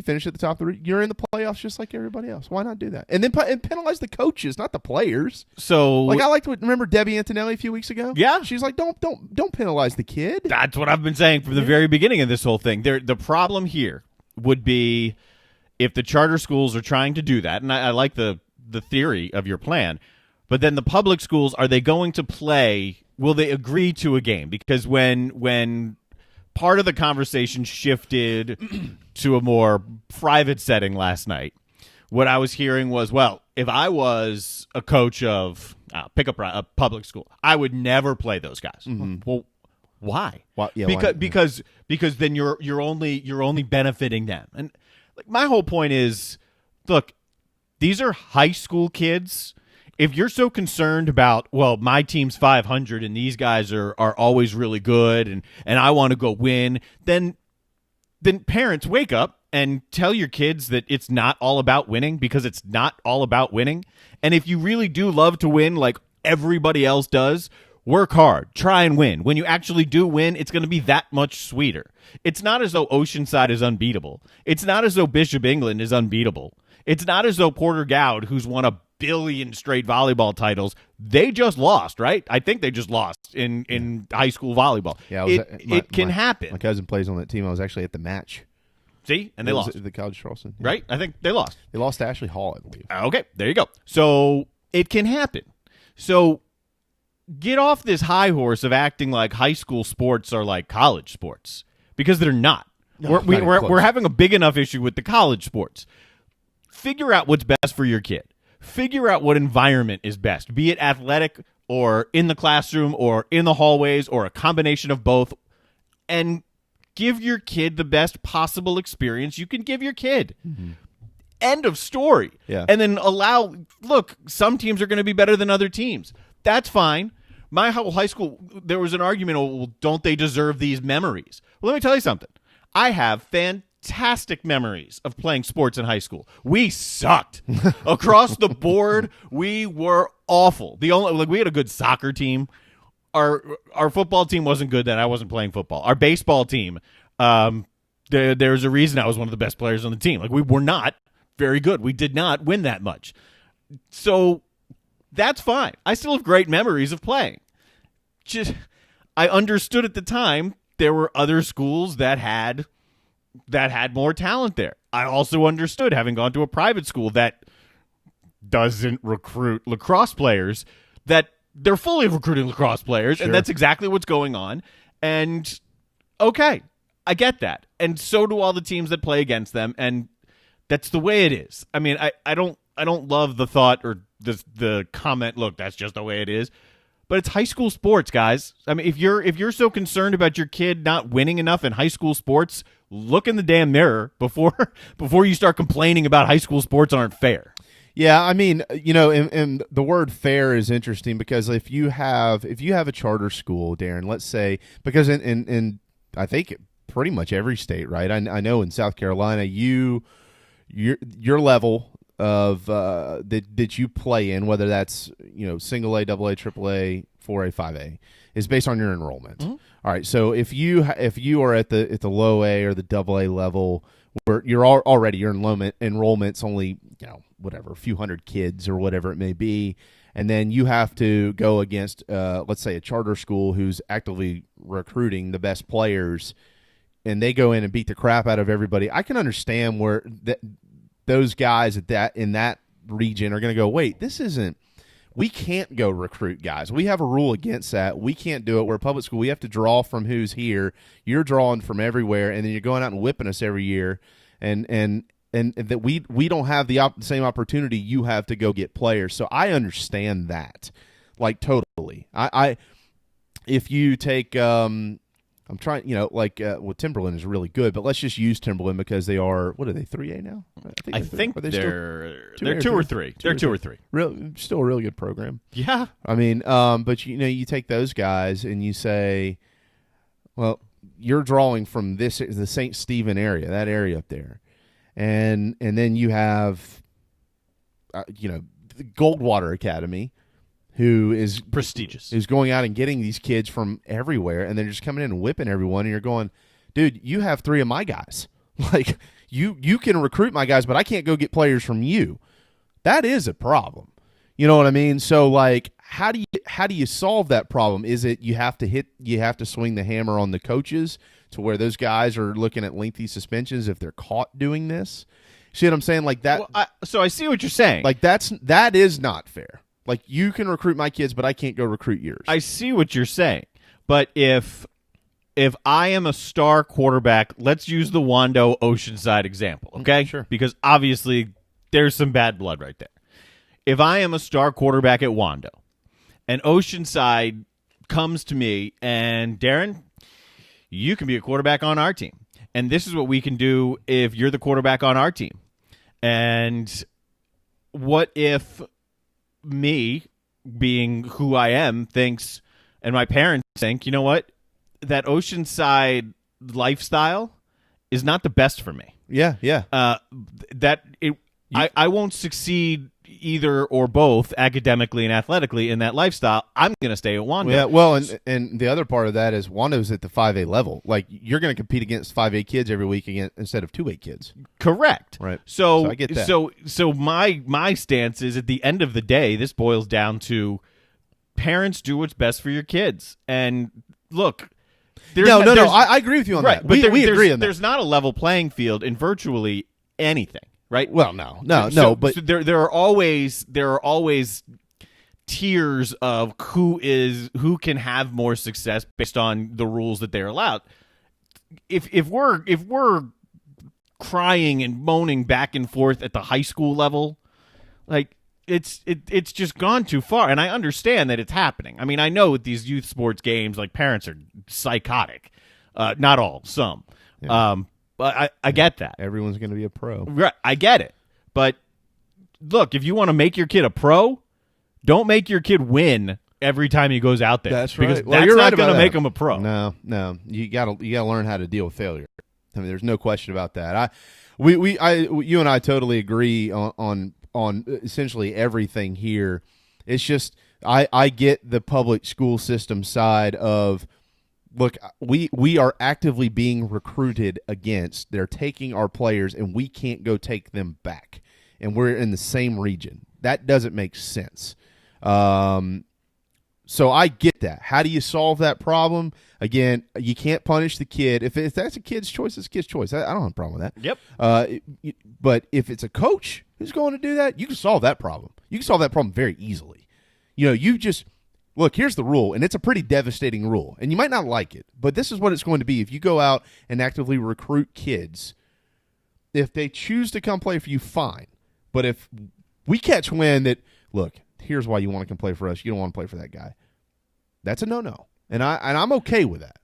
finish at the top of the region. You're in the playoffs just like everybody else. Why not do that? And then penalize the coaches, not the players. So, I like to remember Debbie Antonelli a few weeks ago. Yeah, she's like, don't penalize the kid. That's what I've been saying from the very beginning of this whole thing. The problem here would be if the charter schools are trying to do that, and I like the theory of your plan, but then the public schools, are they going to play, will they agree to a game? Because when part of the conversation shifted to a more private setting last night, what I was hearing was, well, if I was a coach of a public school, I would never play those guys. Mm-hmm. Well, why? Yeah, because then you're only benefiting them. And my whole point is, look, these are high school kids. If you're so concerned about, well, my team's 500 and these guys are always really good and I want to go win, then parents, wake up and tell your kids that it's not all about winning, because it's not all about winning. And if you really do love to win like everybody else does, work hard, try and win. When you actually do win, it's going to be that much sweeter. It's not as though Oceanside is unbeatable. It's not as though Bishop England is unbeatable. It's not as though Porter Gowd, who's won 1 billion straight volleyball titles, they just lost, right? I think they just lost in high school volleyball. Yeah, it can happen. My cousin plays on that team. I was actually at the match. See? And they lost. The College Charleston. Yeah. Right? I think they lost. They lost to Ashley Hall, I believe. Okay, there you go. So it can happen. So get off this high horse of acting like high school sports are like college sports, because they're not. No, we're having a big enough issue with the college sports. Figure out what's best for your kid. Figure out what environment is best, be it athletic or in the classroom or in the hallways or a combination of both, and give your kid the best possible experience you can give your kid. Mm-hmm. End of story. Yeah. And then look, some teams are going to be better than other teams. That's fine. My whole high school, there was an argument, well, don't they deserve these memories? Well, let me tell you something. I have fantastic memories of playing sports in high school. We sucked. Across the board, we were awful. We had a good soccer team. Our football team wasn't good then. I wasn't playing football. Our baseball team, there's a reason I was one of the best players on the team. We were not very good. We did not win that much. So that's fine. I still have great memories of playing. I understood at the time there were other schools that had more talent there. I also understood, having gone to a private school that doesn't recruit lacrosse players, that they're fully recruiting lacrosse players, Sure. and that's exactly what's going on. And okay, I get that. And so do all the teams that play against them, and that's the way it is. I mean, I don't love the thought or the comment, look, that's just the way it is. But it's high school sports, guys. I mean, if you're so concerned about your kid not winning enough in high school sports, look in the damn mirror before you start complaining about high school sports aren't fair. Yeah, I mean, and the word fair is interesting, because if you have a charter school, Darren, let's say, because in I think pretty much every state, right? I know in South Carolina, your level of that you play in, whether that's single A, double A, triple A, 4A, 5A, is based on your enrollment. Mm-hmm. All right, so if you are at the low A or the double A level, where you're already your enrollment's only whatever, a few hundred kids or whatever it may be, and then you have to go against let's say a charter school who's actively recruiting the best players, they go in and beat the crap out of everybody, I can understand where those guys in that region are going to go, wait, this isn't. We can't go recruit guys. We have a rule against that. We can't do it. We're a public school. We have to draw from who's here. You're drawing from everywhere, and then you're going out and whipping us every year, and that we don't have the same opportunity you have to go get players. So I understand that, like, totally. I if you take I'm trying, Timberland is really good, but let's just use Timberland because they are, what are they, 3A now? I think they're 2 or 3. They're 2 or 3. Still a really good program. Yeah. I mean, but you take those guys and you say, well, you're drawing from the St. Stephen area, that area up there. And then you have, the Goldwater Academy, who is prestigious, who's going out and getting these kids from everywhere, and they're just coming in and whipping everyone, and you're going, dude, you have 3 of my guys. Like, you can recruit my guys, but I can't go get players from you. That is a problem. You know what I mean? So, like, how do you solve that problem? Is it you have to swing the hammer on the coaches to where those guys are looking at lengthy suspensions if they're caught doing this? See what I'm saying? Like that. Well, so I see what you're saying. Like that is not fair. Like, you can recruit my kids, but I can't go recruit yours. I see what you're saying. But if I am a star quarterback, let's use the Wando Oceanside example, okay? Sure. Because obviously there's some bad blood right there. If I am a star quarterback at Wando and Oceanside comes to me and, Darren, you can be a quarterback on our team. And this is what we can do if you're the quarterback on our team. And what if me, being who I am, thinks, and my parents think, you know what, that Oceanside lifestyle is not the best for me. Yeah. I won't succeed either or both academically and athletically in that lifestyle. I'm going to stay at Wando. Yeah, well, and the other part of that is Wando's at the 5A level. Like, you're going to compete against 5A kids every week instead of 2A kids. Correct. Right. So I get that. So my stance is, at the end of the day, this boils down to parents do what's best for your kids. And look, I agree with you on that. But we agree on that. There's not a level playing field in virtually anything. Right? Well, no, but so there are always tiers of who can have more success based on the rules that they're allowed. If we're crying and moaning back and forth at the high school level, like, it's just gone too far. And I understand that it's happening. I mean, I know with these youth sports games, like, parents are psychotic. Not all, some. Yeah. But I get that. Everyone's going to be a pro. Right, I get it. But look, if you want to make your kid a pro, don't make your kid win every time he goes out there. That's right. Because Well, that's you're not right going to about make that. him a pro. No. You got to learn how to deal with failure. I mean, there's no question about that. You and I totally agree on essentially everything here. It's just I get the public school system side of, look, we are actively being recruited against. They're taking our players, and we can't go take them back. And we're in the same region. That doesn't make sense. So I get that. How do you solve that problem? Again, you can't punish the kid. If that's a kid's choice, it's a kid's choice. I don't have a problem with that. Yep. But if it's a coach who's going to do that, you can solve that problem. You can solve that problem very easily. You just – look, here's the rule, and it's a pretty devastating rule, and you might not like it, but this is what it's going to be. If you go out and actively recruit kids, if they choose to come play for you, fine. But if we catch wind that, look, here's why you want to come play for us, you don't want to play for that guy, that's a no-no, and I'm okay with that.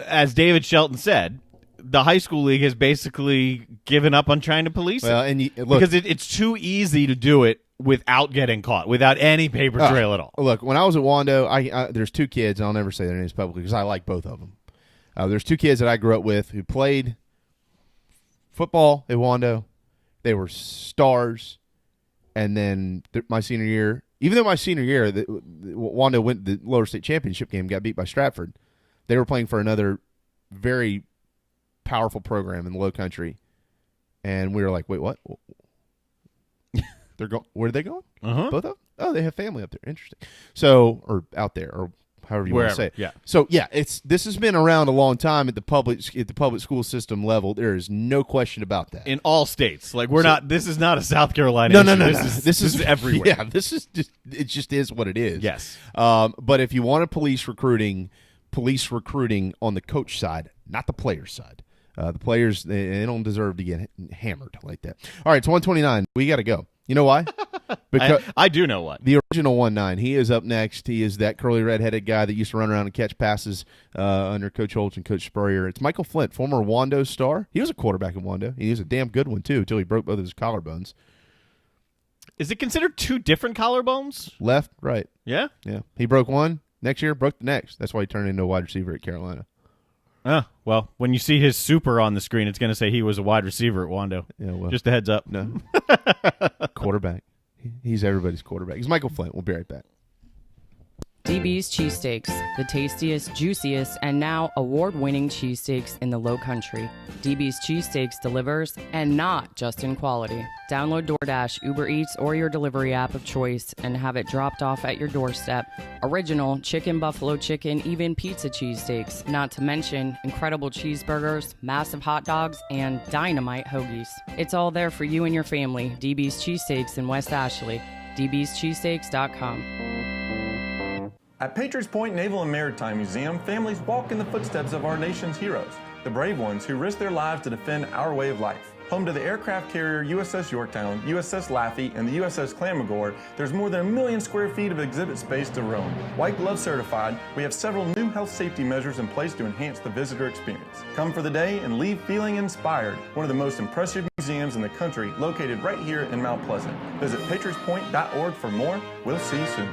As David Shelton said, the high school league has basically given up on trying to police it. Because it's too easy to do it without getting caught, without any paper trail at all. Look, when I was at Wando, there's 2 kids, and I'll never say their names publicly because I like both of them. There's 2 kids that I grew up with who played football at Wando. They were stars. And then my senior year, even though my senior year, Wando went to the lower state championship game, got beat by Stratford, they were playing for another very powerful program in the Low Country. And we were like, wait, what? Where are they going? Uh-huh. Both of them? Oh, they have family up there. Interesting. So, or out there, or however you want to say it. Yeah. So yeah, this has been around a long time at the public school system level. There is no question about that. In all states, like this is not a South Carolina. No, issue. no. This is everywhere. Yeah, this is just it. Just is what it is. Yes. But if you want police recruiting on the coach side, not the player side. The players they don't deserve to get hammered like that. All right, it's 129. We got to go. You know why? Because I do know what. The original 1-9. He is up next. He is that curly red-headed guy that used to run around and catch passes under Coach Holtz and Coach Spurrier. It's Michael Flint, former Wando star. He was a quarterback at Wando. He was a damn good one, too, until he broke both of his collarbones. Is it considered two different collarbones? Left, right. Yeah? Yeah. He broke one. Next year, broke the next. That's why he turned into a wide receiver at Carolina. Well, when you see his super on the screen, it's going to say he was a wide receiver at Wando. Yeah, well, just a heads up. No. Quarterback. He's everybody's quarterback. He's Michael Flint. We'll be right back. DB's Cheesesteaks, the tastiest, juiciest, and now award-winning cheesesteaks in the Low Country. DB's Cheesesteaks delivers, and not just in quality. Download DoorDash, Uber Eats, or your delivery app of choice and have it dropped off at your doorstep. Original chicken, buffalo chicken, even pizza cheesesteaks. Not to mention incredible cheeseburgers, massive hot dogs, and dynamite hoagies. It's all there for you and your family. DB's Cheesesteaks in West Ashley. dbscheesesteaks.com. At Patriots Point Naval and Maritime Museum, families walk in the footsteps of our nation's heroes, the brave ones who risked their lives to defend our way of life. Home to the aircraft carrier USS Yorktown, USS Laffey, and the USS Clamagore, there's more than 1 million square feet of exhibit space to roam. White Glove certified, we have several new health safety measures in place to enhance the visitor experience. Come for the day and leave feeling inspired. One of the most impressive museums in the country, located right here in Mount Pleasant. Visit patriotspoint.org for more. We'll see you soon.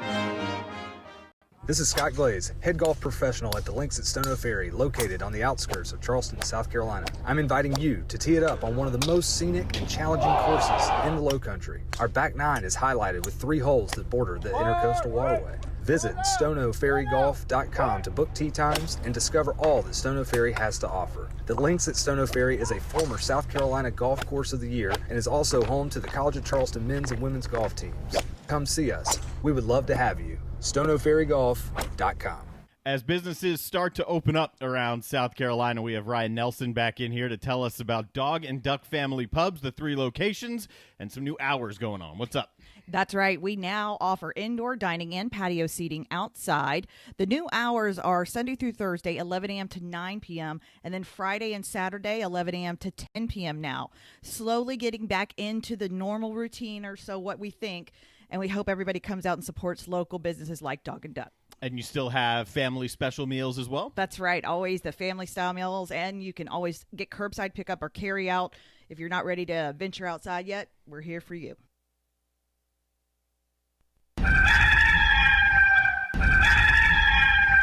This is Scott Glaze, head golf professional at the links at Stono Ferry, located on the outskirts of Charleston, South Carolina. I'm inviting you to tee it up on one of the most scenic and challenging courses in the Low Country. Our back nine is highlighted with 3 holes that border the Intercoastal Waterway. Visit stonoferrygolf.com to book tee times and discover all that Stono Ferry has to offer. The links at Stono Ferry is a former South Carolina Golf Course of the Year and is also home to the College of Charleston men's and women's golf teams. Come see us. We would love to have you. stonoferrygolf.com. As businesses start to open up around South Carolina, we have Ryan Nelson back in here to tell us about Dog and Duck Family Pubs, the 3 locations, and some new hours going on. What's up? That's right. We now offer indoor dining and patio seating outside. The new hours are Sunday through Thursday, 11 a.m. to 9 p.m., and then Friday and Saturday, 11 a.m. to 10 p.m. now. Slowly getting back into the normal routine, or so what we think, and we hope everybody comes out and supports local businesses like Dog and Duck. And you still have family special meals as well? That's right. Always the family-style meals, and you can always get curbside pickup or carry out. If you're not ready to venture outside yet, we're here for you.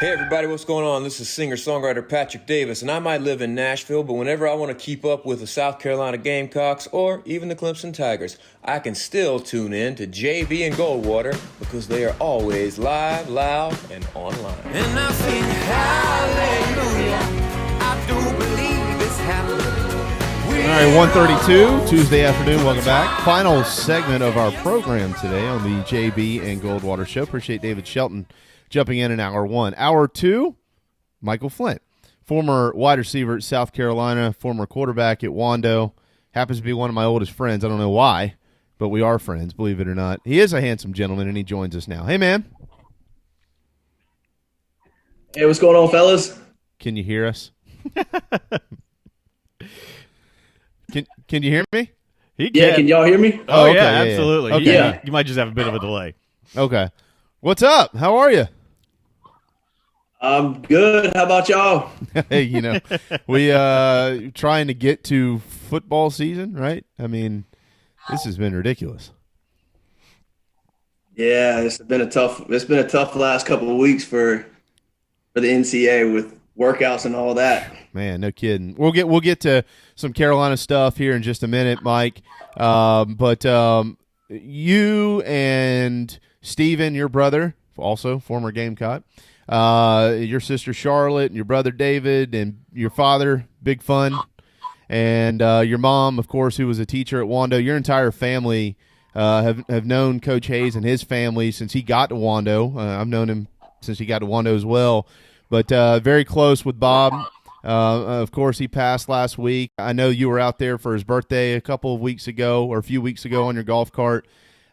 Hey everybody, what's going on? This is singer-songwriter Patrick Davis, and I might live in Nashville, but whenever I want to keep up with the South Carolina Gamecocks or even the Clemson Tigers, I can still tune in to JB and Goldwater because they are always live, loud, and online. And I sing hallelujah, I do believe it's happening. All right, 1:32, Tuesday afternoon. Welcome back. Final segment of our program today on the JB and Goldwater Show. Appreciate David Shelton jumping in hour 1. Hour 2, Michael Flint, former wide receiver at South Carolina, former quarterback at Wando. Happens to be one of my oldest friends. I don't know why, but we are friends, believe it or not. He is a handsome gentleman, and he joins us now. Hey, man. Hey, what's going on, fellas? Can you hear us? Can you hear me? Yeah, can y'all hear me? Oh, okay, yeah, absolutely. Okay. Yeah. You might just have a bit of a delay. Okay. What's up? How are you? I'm good. How about y'all? Hey, we trying to get to football season, right? I mean, this has been ridiculous. Yeah, it's been a tough last couple of weeks for the NCAA with workouts and all that. Man, no kidding. We'll get to some Carolina stuff here in just a minute, Mike. But you and Steven, your brother, also former Gamecock, your sister Charlotte, and your brother David, and your father, Big Fun, and your mom, of course, who was a teacher at Wando. Your entire family have known Coach Hayes and his family since he got to Wando. I've known him since he got to Wando as well. But very close with Bob. Of course, he passed last week. I know you were out there for his birthday a couple of weeks ago or a few weeks ago on your golf cart.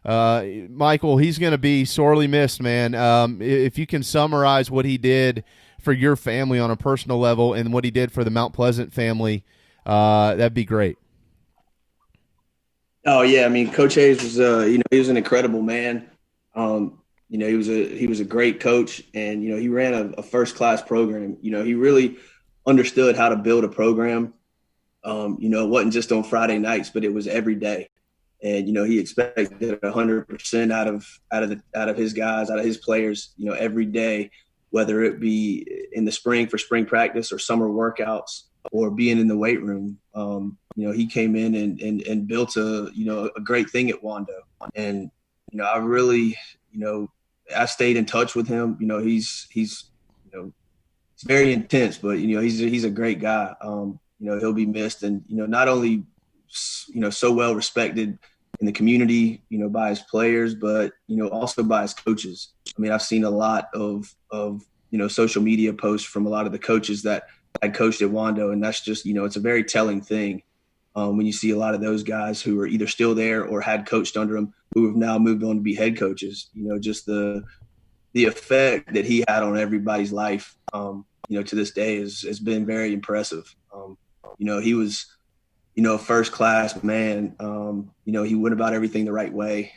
Michael, he's going to be sorely missed, man. If you can summarize what he did for your family on a personal level and what he did for the Mount Pleasant family, that'd be great. Oh yeah, I mean, Coach Hayes was, he was an incredible man. He was a great coach, and he ran a first class program. He really understood how to build a program. It wasn't just on Friday nights, but it was every day. And he expected 100% out of his guys, out of his players, every day, whether it be in the spring for spring practice or summer workouts or being in the weight room. He came in and built a great thing at Wando. And I really, I stayed in touch with him. He's very intense, but he's a great guy. He'll be missed, and not only so well respected in the community, by his players, but also by his coaches. I mean, I've seen a lot of social media posts from a lot of the coaches that I coached at Wando, and that's just it's a very telling thing when you see a lot of those guys who are either still there or had coached under him who have now moved on to be head coaches. Just the effect that he had on everybody's life, to this day has been very impressive. He was, a first class man. He went about everything the right way,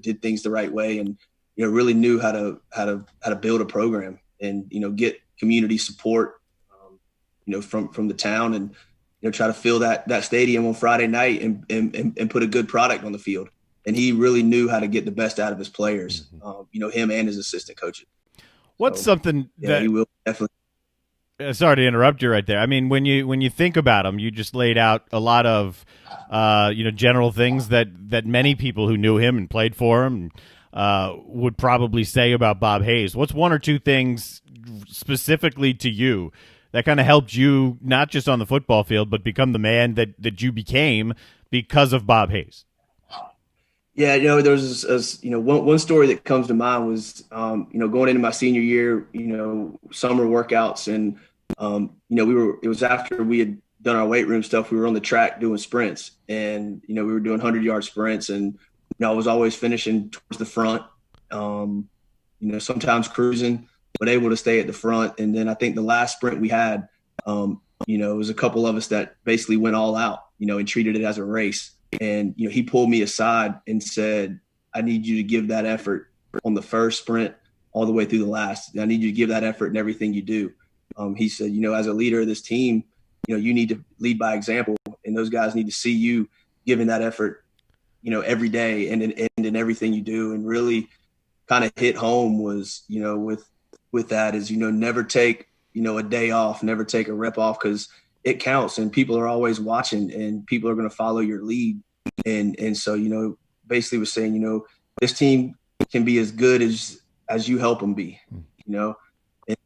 did things the right way, and, really knew how to build a program and, get community support, from the town and, try to fill that stadium on Friday night and put a good product on the field. And he really knew how to get the best out of his players, him and his assistant coaches. What's something that he will definitely. Sorry to interrupt you right there. I mean, when you think about him, you just laid out a lot of general things that many people who knew him and played for him would probably say about Bob Hayes. What's one or two things specifically to you that kind of helped you not just on the football field but become the man that you became because of Bob Hayes? Yeah, there was one story that comes to mind was going into my senior year, summer workouts, and it was after we had done our weight room stuff. We were on the track doing sprints, and we were doing 100-yard sprints, and I was always finishing towards the front. Sometimes cruising, but able to stay at the front. And then I think the last sprint we had, it was a couple of us that basically went all out, and treated it as a race. And, he pulled me aside and said, I need you to give that effort on the first sprint all the way through the last. I need you to give that effort in everything you do. He said, as a leader of this team, you need to lead by example, and those guys need to see you giving that effort, every day and in everything you do. And really kind of hit home was, with that is, never take, a day off, never take a rep off, because it counts and people are always watching and people are going to follow your lead. And so, basically was saying, this team can be as good as you help them be, and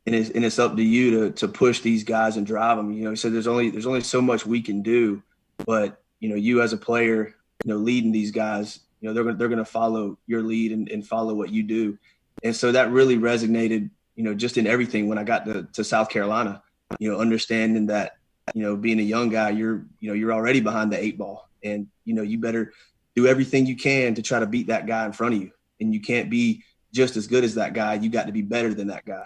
it's up to you to push these guys and drive them. He said, there's only so much we can do, but, you as a player, leading these guys, they're going to follow your lead and follow what you do. And so that really resonated, just in everything when I got to South Carolina, understanding that, being a young guy, you're already behind the 8 ball, and, you better do everything you can to try to beat that guy in front of you. And you can't be just as good as that guy. You got to be better than that guy.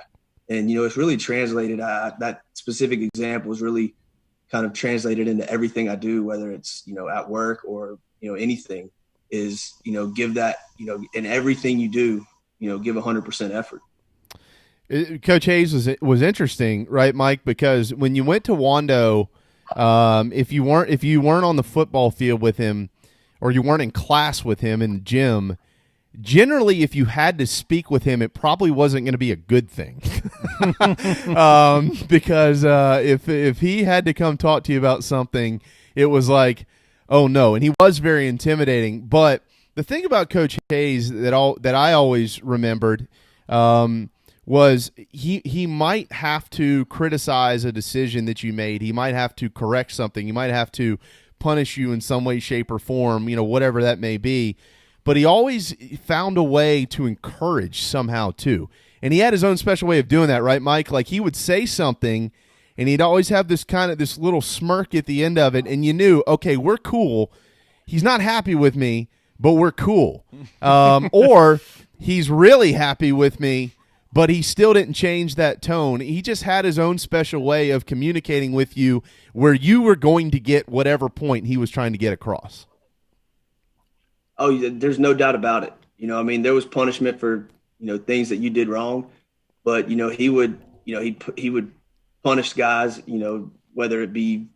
And, it's really translated. That specific example is really kind of translated into everything I do, whether it's, at work or, anything is, give that, in everything you do, give 100% effort. Coach Hayes was interesting, right, Mike? Because when you went to Wando, if you weren't on the football field with him, or you weren't in class with him in the gym, generally, if you had to speak with him, it probably wasn't going to be a good thing. Because if he had to come talk to you about something, it was like, oh no, and he was very intimidating. But the thing about Coach Hayes that I always remembered. Was he might have to criticize a decision that you made. He might have to correct something. He might have to punish you in some way, shape, or form, whatever that may be. But he always found a way to encourage somehow too. And he had his own special way of doing that, right, Mike? Like he would say something, and he'd always have this little smirk at the end of it, and you knew, okay, we're cool. He's not happy with me, but we're cool. Or he's really happy with me, but he still didn't change that tone. He just had his own special way of communicating with you where you were going to get whatever point he was trying to get across. Oh, there's no doubt about it. There was punishment for, things that you did wrong, but, he would punish guys, whether it be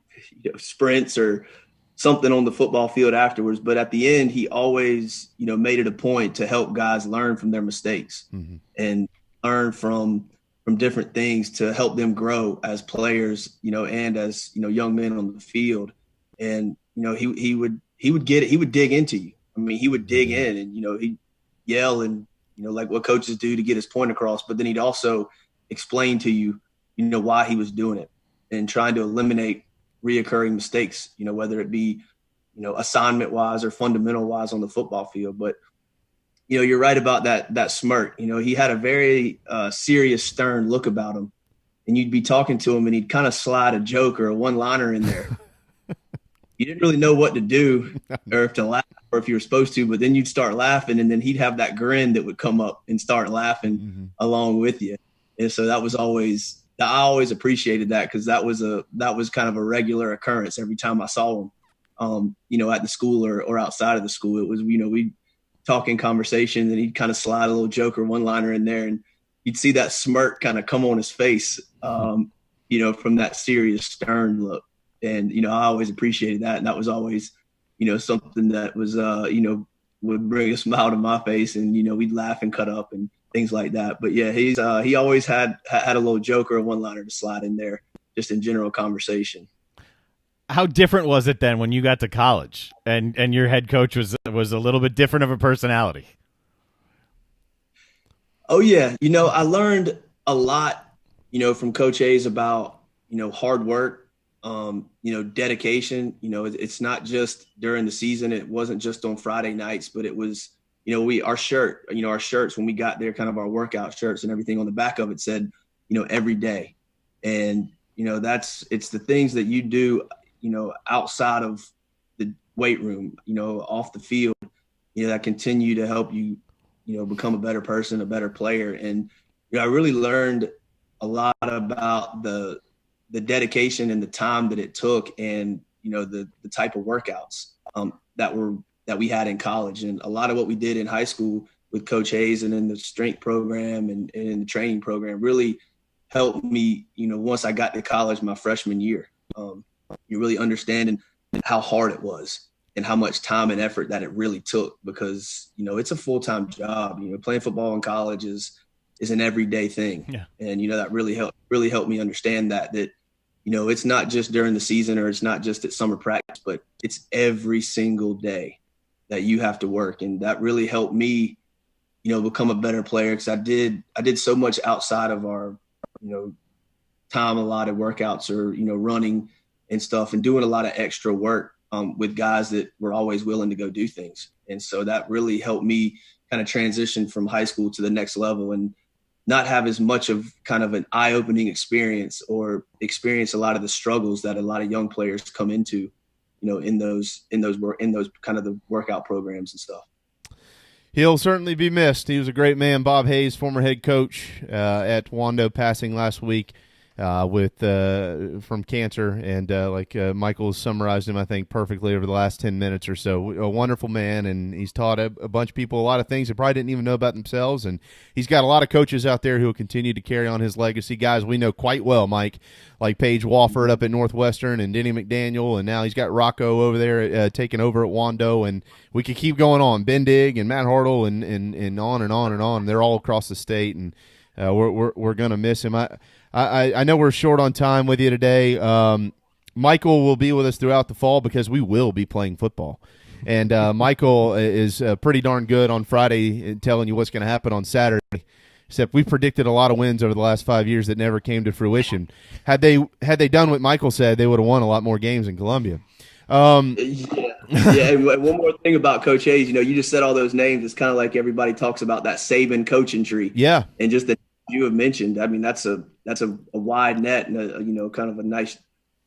sprints or something on the football field afterwards. But at the end, he always, made it a point to help guys learn from their mistakes and learn from different things to help them grow as players, and as, young men on the field. And, he would get it. He would dig into you. He would dig in and, he'd yell and, like what coaches do to get his point across. But then he'd also explain to you, why he was doing it and trying to eliminate reoccurring mistakes, whether it be, assignment wise or fundamental wise on the football field. But, you're right about that smirk. He had a very serious, stern look about him, and you'd be talking to him and he'd kind of slide a joke or a one-liner in there. You didn't really know what to do or if to laugh or if you were supposed to, but then you'd start laughing, and then he'd have that grin that would come up and start laughing along with you. And so I always appreciated that, because that was kind of a regular occurrence every time I saw him, at the school or outside of the school. It was, we'd talk in conversation, and he'd kind of slide a little joke or one-liner in there, and you'd see that smirk kind of come on his face, from that serious, stern look. And, I always appreciated that. And that was always, something that was, would bring a smile to my face, and, we'd laugh and cut up and things like that. But yeah, he always had a little joke or a one-liner to slide in there, just in general conversation. How different was it then when you got to college and your head coach was a little bit different of a personality? Oh yeah. I learned a lot, from Coach Hayes about, hard work, dedication. It's not just during the season. It wasn't just on Friday nights, but it was, our shirts, when we got there, kind of our workout shirts and everything on the back of it said, every day. And, it's the things that you do, outside of the weight room, off the field, that continue to help you, become a better person, a better player. And, I really learned a lot about the dedication and the time that it took, and, the type of workouts, that we had in college. And a lot of what we did in high school with Coach Hayes and in the strength program and in the training program really helped me, once I got to college my freshman year. You really understanding how hard it was and how much time and effort that it really took, because, it's a full-time job. Playing football in college is an everyday thing. Yeah. And, that really helped me understand that, it's not just during the season, or it's not just at summer practice, but it's every single day that you have to work. And that really helped me, become a better player, because I did so much outside of our, time allotted workouts, or, running and stuff, and doing a lot of extra work with guys that were always willing to go do things. And so that really helped me kind of transition from high school to the next level, and not have as much of kind of an eye-opening experience, or experience a lot of the struggles that a lot of young players come into, in those kind of the workout programs and stuff. He'll certainly be missed. He was a great man. Bob Hayes, former head coach at Wando, passing last week from cancer, and Michael summarized him, I think, perfectly over the last 10 minutes or so. A wonderful man, and he's taught a bunch of people a lot of things they probably didn't even know about themselves, and he's got a lot of coaches out there who will continue to carry on his legacy. Guys we know quite well, Mike, like Paige Wofford up at Northwestern, and Denny McDaniel, and now he's got Rocco over there taking over at Wando, and we could keep going on. Ben Digg and Matt Hartle, and on and on and on. They're all across the state, and we're going to miss him. I know we're short on time with you today. Michael will be with us throughout the fall, because we will be playing football. And Michael is pretty darn good on Friday telling you what's going to happen on Saturday, except we predicted a lot of wins over the last 5 years that never came to fruition. Had they done what Michael said, they would have won a lot more games in Columbia. Yeah. And one more thing about Coach Hayes, you just said all those names. It's kind of like everybody talks about that Saban coaching tree. Yeah. And just the you have mentioned, I mean, that's a wide net and kind of a nice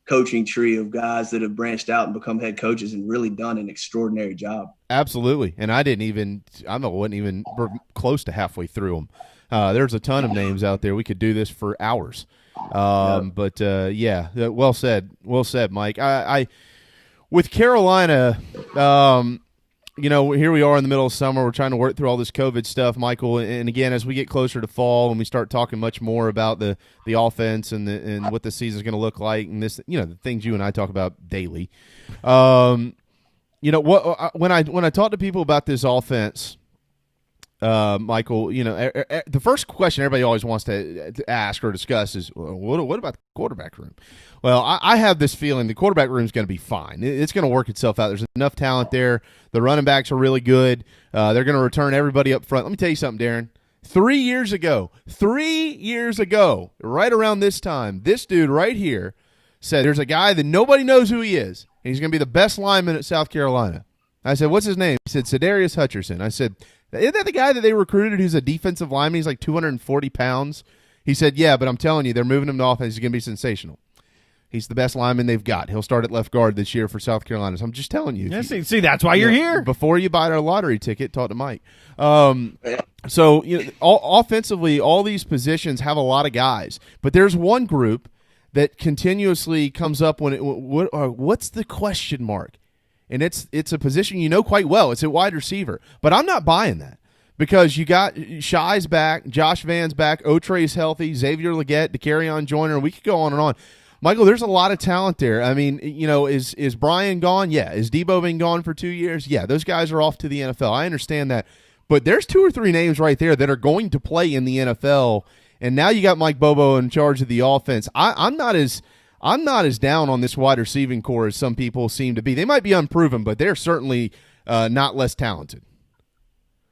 coaching tree of guys that have branched out and become head coaches and really done an extraordinary job. Absolutely. And I wasn't even close to halfway through them. There's a ton of names out there. We could do this for hours. But well said. Well said, Mike. I with Carolina, here we are in the middle of summer. We're trying to work through all this COVID stuff, Michael. And again, as we get closer to fall and we start talking much more about the offense and what the season is going to look like, and this, the things you and I talk about daily. When I talk to people about this offense, Michael, the first question everybody always wants to ask or discuss is, what about the quarterback room? Well, I have this feeling the quarterback room is going to be fine. It's going to work itself out. There's enough talent there. The running backs are really good. They're going to return everybody up front. Let me tell you something, Darren. 3 years ago, right around this time, this dude right here said there's a guy that nobody knows who he is, and he's going to be the best lineman at South Carolina. I said, what's his name? He said, Sedarius Hutcherson. I said, isn't that the guy that they recruited who's a defensive lineman? He's like 240 pounds. He said, yeah, but I'm telling you, they're moving him to offense. He's going to be sensational. He's the best lineman they've got. He'll start at left guard this year for South Carolina. So I'm just telling you. Yeah, see, that's why you're here. Before you buy our lottery ticket, talk to Mike. Offensively, all these positions have a lot of guys. But there's one group that continuously comes up when what's the question mark? And it's a position you know quite well. It's a wide receiver. But I'm not buying that because you got Shy's back, Josh Van's back, Otre's healthy, Xavier Legette, DeCarrion Joyner. We could go on and on. Michael, there's a lot of talent there. I mean, is Brian gone? Yeah. Is Debo been gone for 2 years? Yeah. Those guys are off to the NFL. I understand that. But there's 2 or 3 names right there that are going to play in the NFL. And now you got Mike Bobo in charge of the offense. I'm not as down on this wide receiving core as some people seem to be. They might be unproven, but they're certainly not less talented.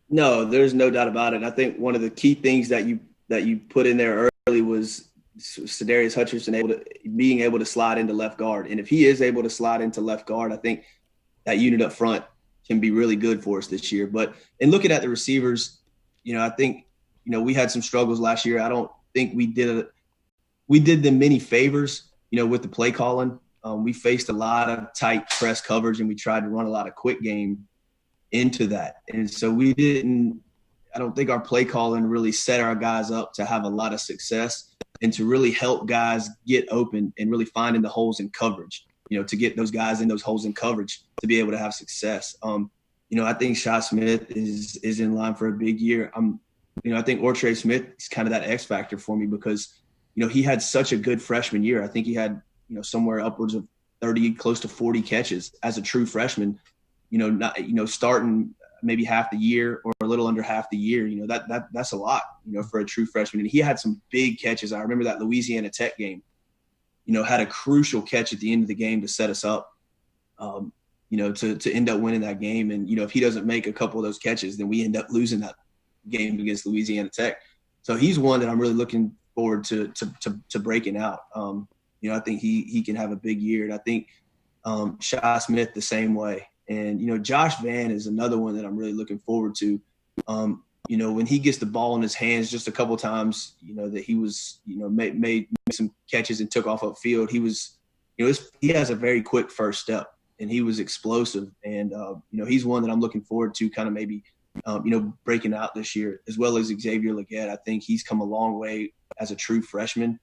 No, there's no doubt about it. I think one of the key things that you put in there early was Sedarius Hutcherson being able to slide into left guard. And if he is able to slide into left guard, I think that unit up front can be really good for us this year. But in looking at the receivers, I think, we had some struggles last year. I don't think we did them many favors, with the play calling. We faced a lot of tight press coverage and we tried to run a lot of quick game into that. And so I don't think our play calling really set our guys up to have a lot of success and to really help guys get open and really finding the holes in coverage, to get those guys in those holes in coverage to be able to have success. I think Shy Smith is in line for a big year. I think Ortre Smith is kind of that X factor for me because, he had such a good freshman year. I think he had, somewhere upwards of 30, close to 40 catches as a true freshman, starting maybe half the year or a little under half the year. That's a lot, for a true freshman. And he had some big catches. I remember that Louisiana Tech game, had a crucial catch at the end of the game to set us up, to end up winning that game. And, if he doesn't make a couple of those catches, then we end up losing that game against Louisiana Tech. So he's one that I'm really looking forward to breaking out. I think he can have a big year. And I think Shy Smith the same way. And, Josh Van is another one that I'm really looking forward to. When he gets the ball in his hands just a couple of times, that he was, made some catches and took off upfield. He was, he has a very quick first step and he was explosive. And, he's one that I'm looking forward to kind of maybe, breaking out this year, as well as Xavier Legette. I think he's come a long way as a true freshman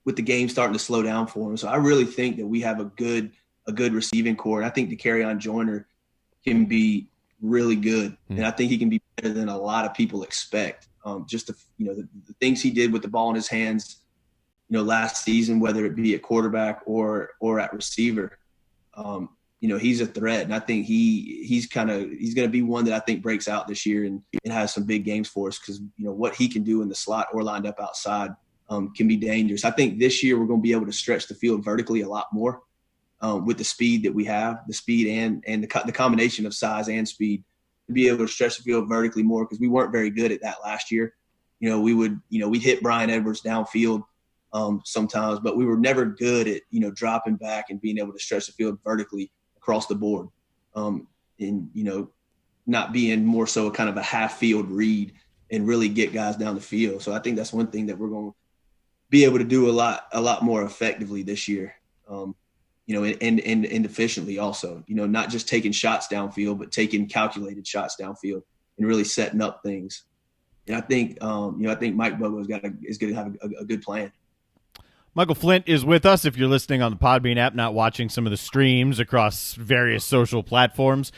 with the game starting to slow down for him. So I really think that we have a good receiving core. And I think DeCarrion Joyner can be really good. And I think he can be better than a lot of people expect. The things he did with the ball in his hands, last season, whether it be at quarterback or at receiver, he's a threat. And I think he's going to be one that I think breaks out this year and has some big games for us because, what he can do in the slot or lined up outside can be dangerous. I think this year we're going to be able to stretch the field vertically a lot more. With the speed that we have, the speed and the combination of size and speed to be able to stretch the field vertically more because we weren't very good at that last year. We'd hit Brian Edwards downfield sometimes, but we were never good at, dropping back and being able to stretch the field vertically across the board. Not being more so kind of a half field read and really get guys down the field. So I think that's one thing that we're going to be able to do a lot more effectively this year. And efficiently also, not just taking shots downfield, but taking calculated shots downfield and really setting up things. And I think Mike Bobo is going to have a good plan. Michael Flint is with us. If you're listening on the Podbean app, not watching some of the streams across various social platforms,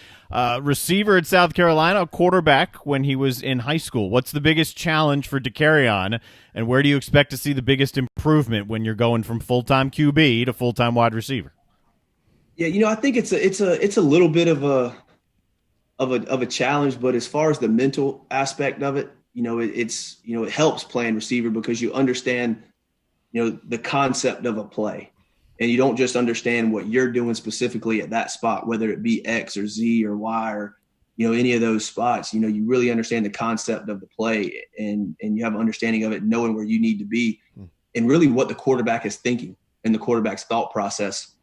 receiver at South Carolina, quarterback when he was in high school. What's the biggest challenge for DeCarrion, and where do you expect to see the biggest improvement when you're going from full-time QB to full-time wide receiver? Yeah, I think it's a little bit of a challenge, but as far as the mental aspect of it, it helps playing receiver because you understand the concept of a play, and you don't just understand what you're doing specifically at that spot, whether it be X or Z or Y or, any of those spots. You really understand the concept of the play, and you have an understanding of it, knowing where you need to be and really what the quarterback is thinking and the quarterback's thought process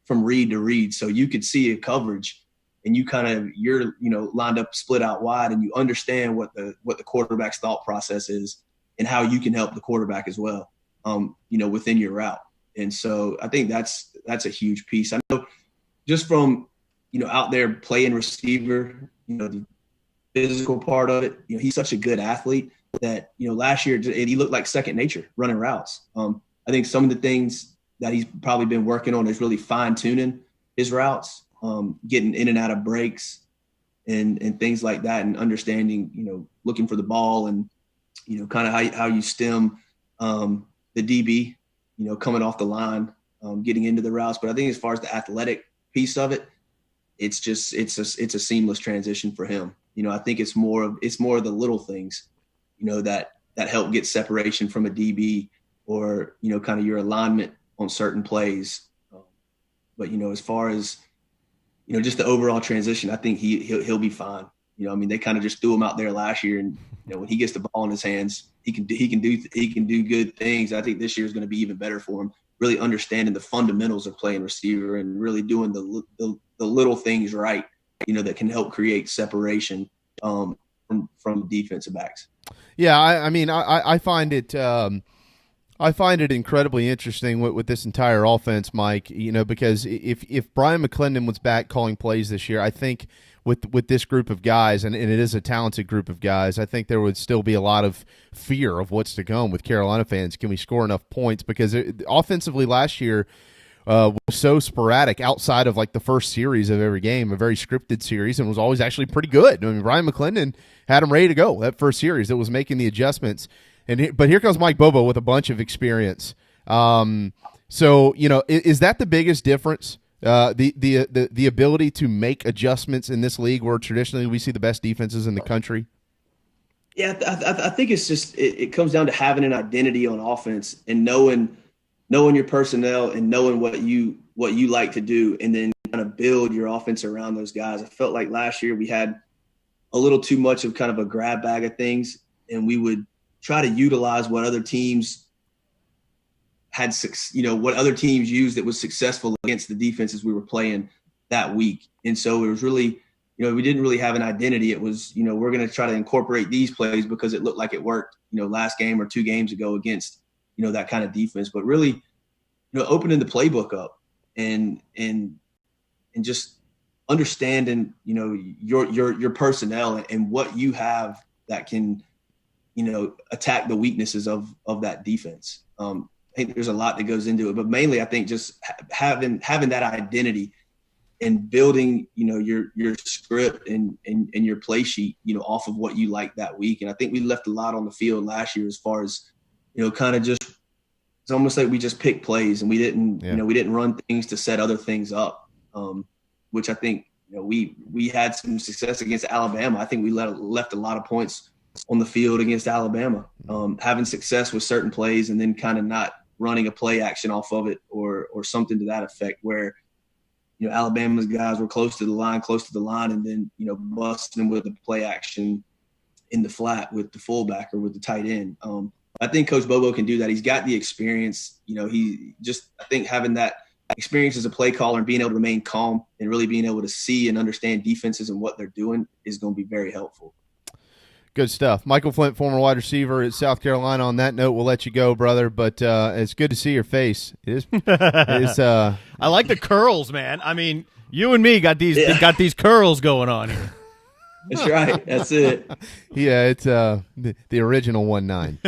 from read to read. So you could see a coverage and you're lined up, split out wide, and you understand what the quarterback's thought process is and how you can help the quarterback as well. Within your route. And so I think that's a huge piece. I know just from, out there playing receiver, the physical part of it, he's such a good athlete that, last year he looked like second nature running routes. I think some of the things that he's probably been working on is really fine tuning his routes, getting in and out of breaks and things like that, and understanding, looking for the ball and, kind of how you stem, the DB, coming off the line, getting into the routes. But I think as far as the athletic piece of it, it's a seamless transition for him. I think it's more of the little things, that help get separation from a DB or, kind of your alignment on certain plays. But, as far as, just the overall transition, I think he'll be fine. They kind of just threw him out there last year, and when he gets the ball in his hands, he can do good things. I think this year is going to be even better for him. Really understanding the fundamentals of playing receiver and really doing the little things right, that can help create separation from defensive backs. Yeah, I find it. I find it incredibly interesting with this entire offense, Mike. Because if Brian McClendon was back calling plays this year, I think with this group of guys, and it is a talented group of guys, I think there would still be a lot of fear of what's to come with Carolina fans. Can we score enough points? Because offensively last year was so sporadic outside of like the first series of every game, a very scripted series, and was always actually pretty good. Brian McClendon had him ready to go that first series. That was making the adjustments. But here comes Mike Bobo with a bunch of experience. So is that the biggest difference? The ability to make adjustments in this league, where traditionally we see the best defenses in the country. Yeah, I think it's just it comes down to having an identity on offense and knowing your personnel and knowing what you like to do, and then kind of build your offense around those guys. I felt like last year we had a little too much of kind of a grab bag of things, and we would try to utilize what other teams had, what other teams used that was successful against the defenses we were playing that week. And so it was really, we didn't really have an identity. It was, we're going to try to incorporate these plays because it looked like it worked, last game or 2 games ago against, that kind of defense. But really, opening the playbook up and just understanding, your personnel and what you have that can, attack the weaknesses of that defense. I think there's a lot that goes into it, but mainly I think just having that identity and building, your script and your play sheet, off of what you like that week. And I think we left a lot on the field last year as far as, kind of just, it's almost like we just picked plays and we didn't run things to set other things up, which I think, we had some success against Alabama. I think we left a lot of points on the field against Alabama, having success with certain plays and then kind of not running a play action off of it or something to that effect where, Alabama's guys were close to the line and then, busting with the play action in the flat with the fullback or with the tight end. I think Coach Bobo can do that. He's got the experience. I think having that experience as a play caller and being able to remain calm and really being able to see and understand defenses and what they're doing is going to be very helpful. Good stuff. Michael Flint, former wide receiver at South Carolina. On that note, we'll let you go, brother, but it's good to see your face. It is. I like the curls, man. I mean, you and me got these curls going on here. That's right. That's it. Yeah, it's the original 1-9.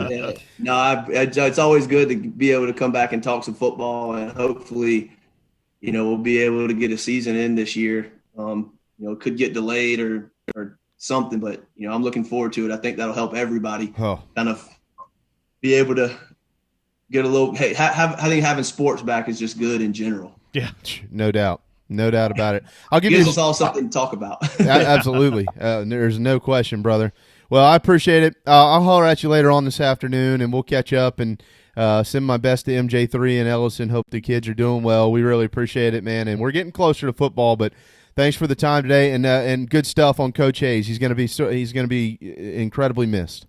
Yeah. No, it's always good to be able to come back and talk some football, and hopefully, we'll be able to get a season in this year. It could get delayed or something, but I'm looking forward to it. I think that'll help everybody kind of be able to get a little. Hey, I think having sports back is just good in general. Yeah, no doubt about it. I'll give Gives us all something to talk about. Absolutely, there's no question, brother. Well, I appreciate it. I'll holler at you later on this afternoon, and we'll catch up and send my best to MJ3 and Ellison. Hope the kids are doing well. We really appreciate it, man, and we're getting closer to football, but. Thanks for the time today, and good stuff on Coach Hayes. He's going to be incredibly missed.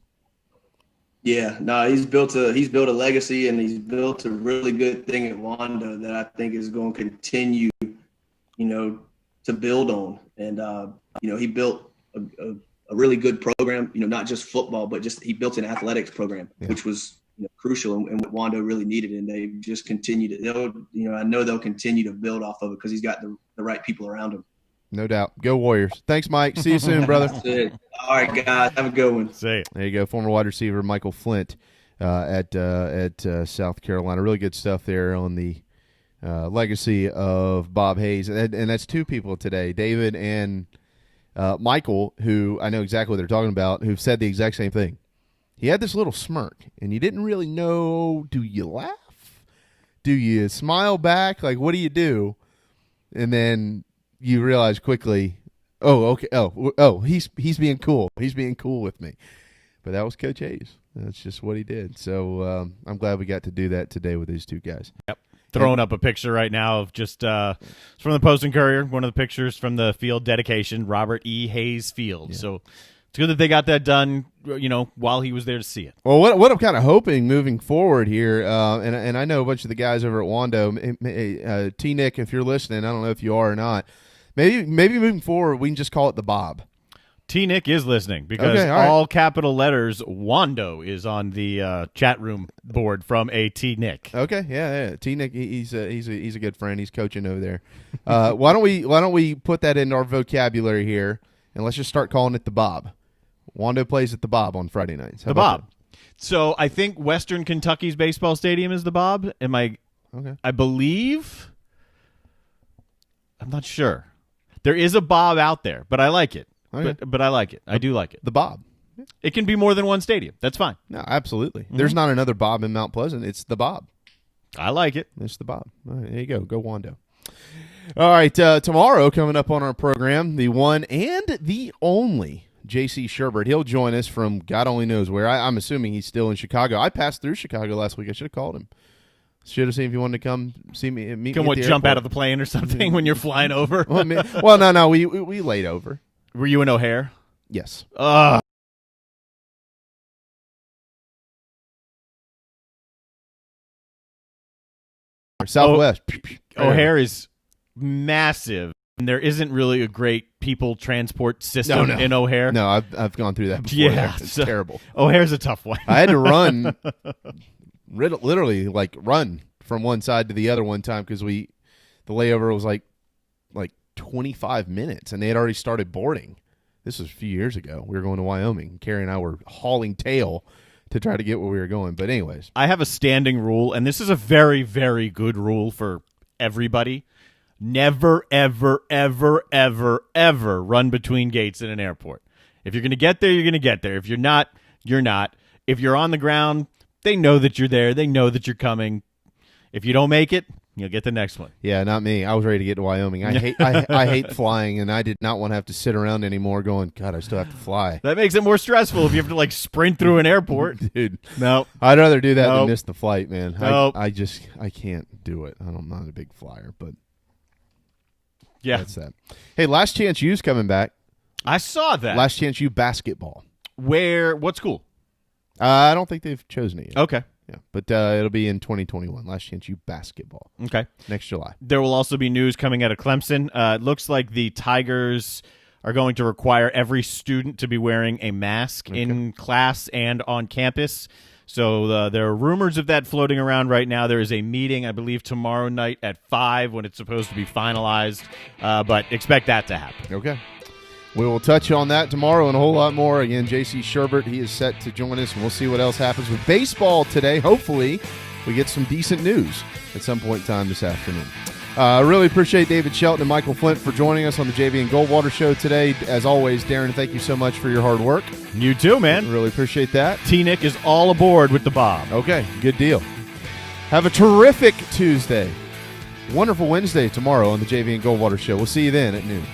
Yeah, no, he's built a legacy, and he's built a really good thing at Wando that I think is going to continue, to build on. And he built a really good program. Not just football, but he built an athletics program, which was crucial and what Wando really needed. And they just continue to. I know they'll continue to build off of it because he's got the right people around him. No doubt. Go Warriors. Thanks, Mike. See you soon, brother. That's it. All right, guys. Have a good one. See you. There you go. Former wide receiver Michael Flint at South Carolina. Really good stuff there on the legacy of Bob Hayes. And that's two people today, David and Michael, who I know exactly what they're talking about, who've said the exact same thing. He had this little smirk, and you didn't really know, do you laugh? Do you smile back? Like, what do you do? And then you realize quickly, okay, he's being cool. He's being cool with me. But that was Coach Hayes. That's just what he did. So I'm glad we got to do that today with these two guys. Yep. Throwing up a picture right now of just it's from the Post and Courier, one of the pictures from the field dedication, Robert E. Hayes Field. Yeah. So it's good that they got that done, while he was there to see it. Well, what I'm kind of hoping moving forward here, and I know a bunch of the guys over at Wando, T-Nick, if you're listening, I don't know if you are or not, maybe moving forward we can just call it the Bob. T-Nick is listening because all capital letters Wando is on the chat room board from a T-Nick. Okay, yeah. T-Nick, he's a good friend. He's coaching over there. Why don't we put that into our vocabulary here, and let's just start calling it the Bob. Wando plays at the Bob on Friday nights. The Bob. So I think Western Kentucky's baseball stadium is the Bob. Okay. I believe. I'm not sure. There is a Bob out there, but I like it. Okay. But I like it. I do like it. The Bob. It can be more than one stadium. That's fine. No, absolutely. Mm-hmm. There's not another Bob in Mount Pleasant. It's the Bob. I like it. It's the Bob. All right, there you go. Go Wando. All right, tomorrow coming up on our program, the one and the only J.C. Sherbert. He'll join us from God only knows where. I'm assuming he's still in Chicago. I passed through Chicago last week. I should have called him. Should have seen if he wanted to come see me. Meet Come me at the jump airport. out of the plane or something when you're flying over? Well, no. We laid over. Were you in O'Hare? Yes. Southwest. O'Hare is massive, and there isn't really a great people transport system in O'Hare. No, I've gone through that before. Yeah, it's terrible. O'Hare's a tough one. I had to run, literally run from one side to the other one time because the layover was like 25 minutes, and they had already started boarding. This was a few years ago. We were going to Wyoming. Carrie and I were hauling tail to try to get where we were going. But anyways. I have a standing rule, and this is a very, very good rule for everybody. Never, ever, ever, ever, ever run between gates in an airport. If you're going to get there, you're going to get there. If you're not, you're not. If you're on the ground, they know that you're there. They know that you're coming. If you don't make it, you'll get the next one. Yeah, not me. I was ready to get to Wyoming. I hate flying, and I did not want to have to sit around anymore going, God, I still have to fly. That makes it more stressful if you have to sprint through an airport. Dude. No. I'd rather do that than miss the flight, man. Nope. I can't do it. I'm not a big flyer, but yeah. That's that. Hey, Last Chance U's coming back. I saw that. Last Chance U basketball. What school? I don't think they've chosen it yet. Okay. Yeah, but it'll be in 2021. Last Chance U basketball. Okay. Next July. There will also be news coming out of Clemson. It looks like the Tigers are going to require every student to be wearing a mask in class and on campus. So there are rumors of that floating around right now. There is a meeting, I believe, tomorrow night at 5 when it's supposed to be finalized, but expect that to happen. Okay. We will touch on that tomorrow and a whole lot more. Again, J.C. Sherbert, he is set to join us, and we'll see what else happens with baseball today. Hopefully, we get some decent news at some point in time this afternoon. I really appreciate David Shelton and Michael Flint for joining us on the JV and Goldwater Show today. As always, Darren, thank you so much for your hard work. You too, man. Really appreciate that. T-Nick is all aboard with the Bob. Okay, good deal. Have a terrific Tuesday. Wonderful Wednesday tomorrow on the JV and Goldwater Show. We'll see you then at noon.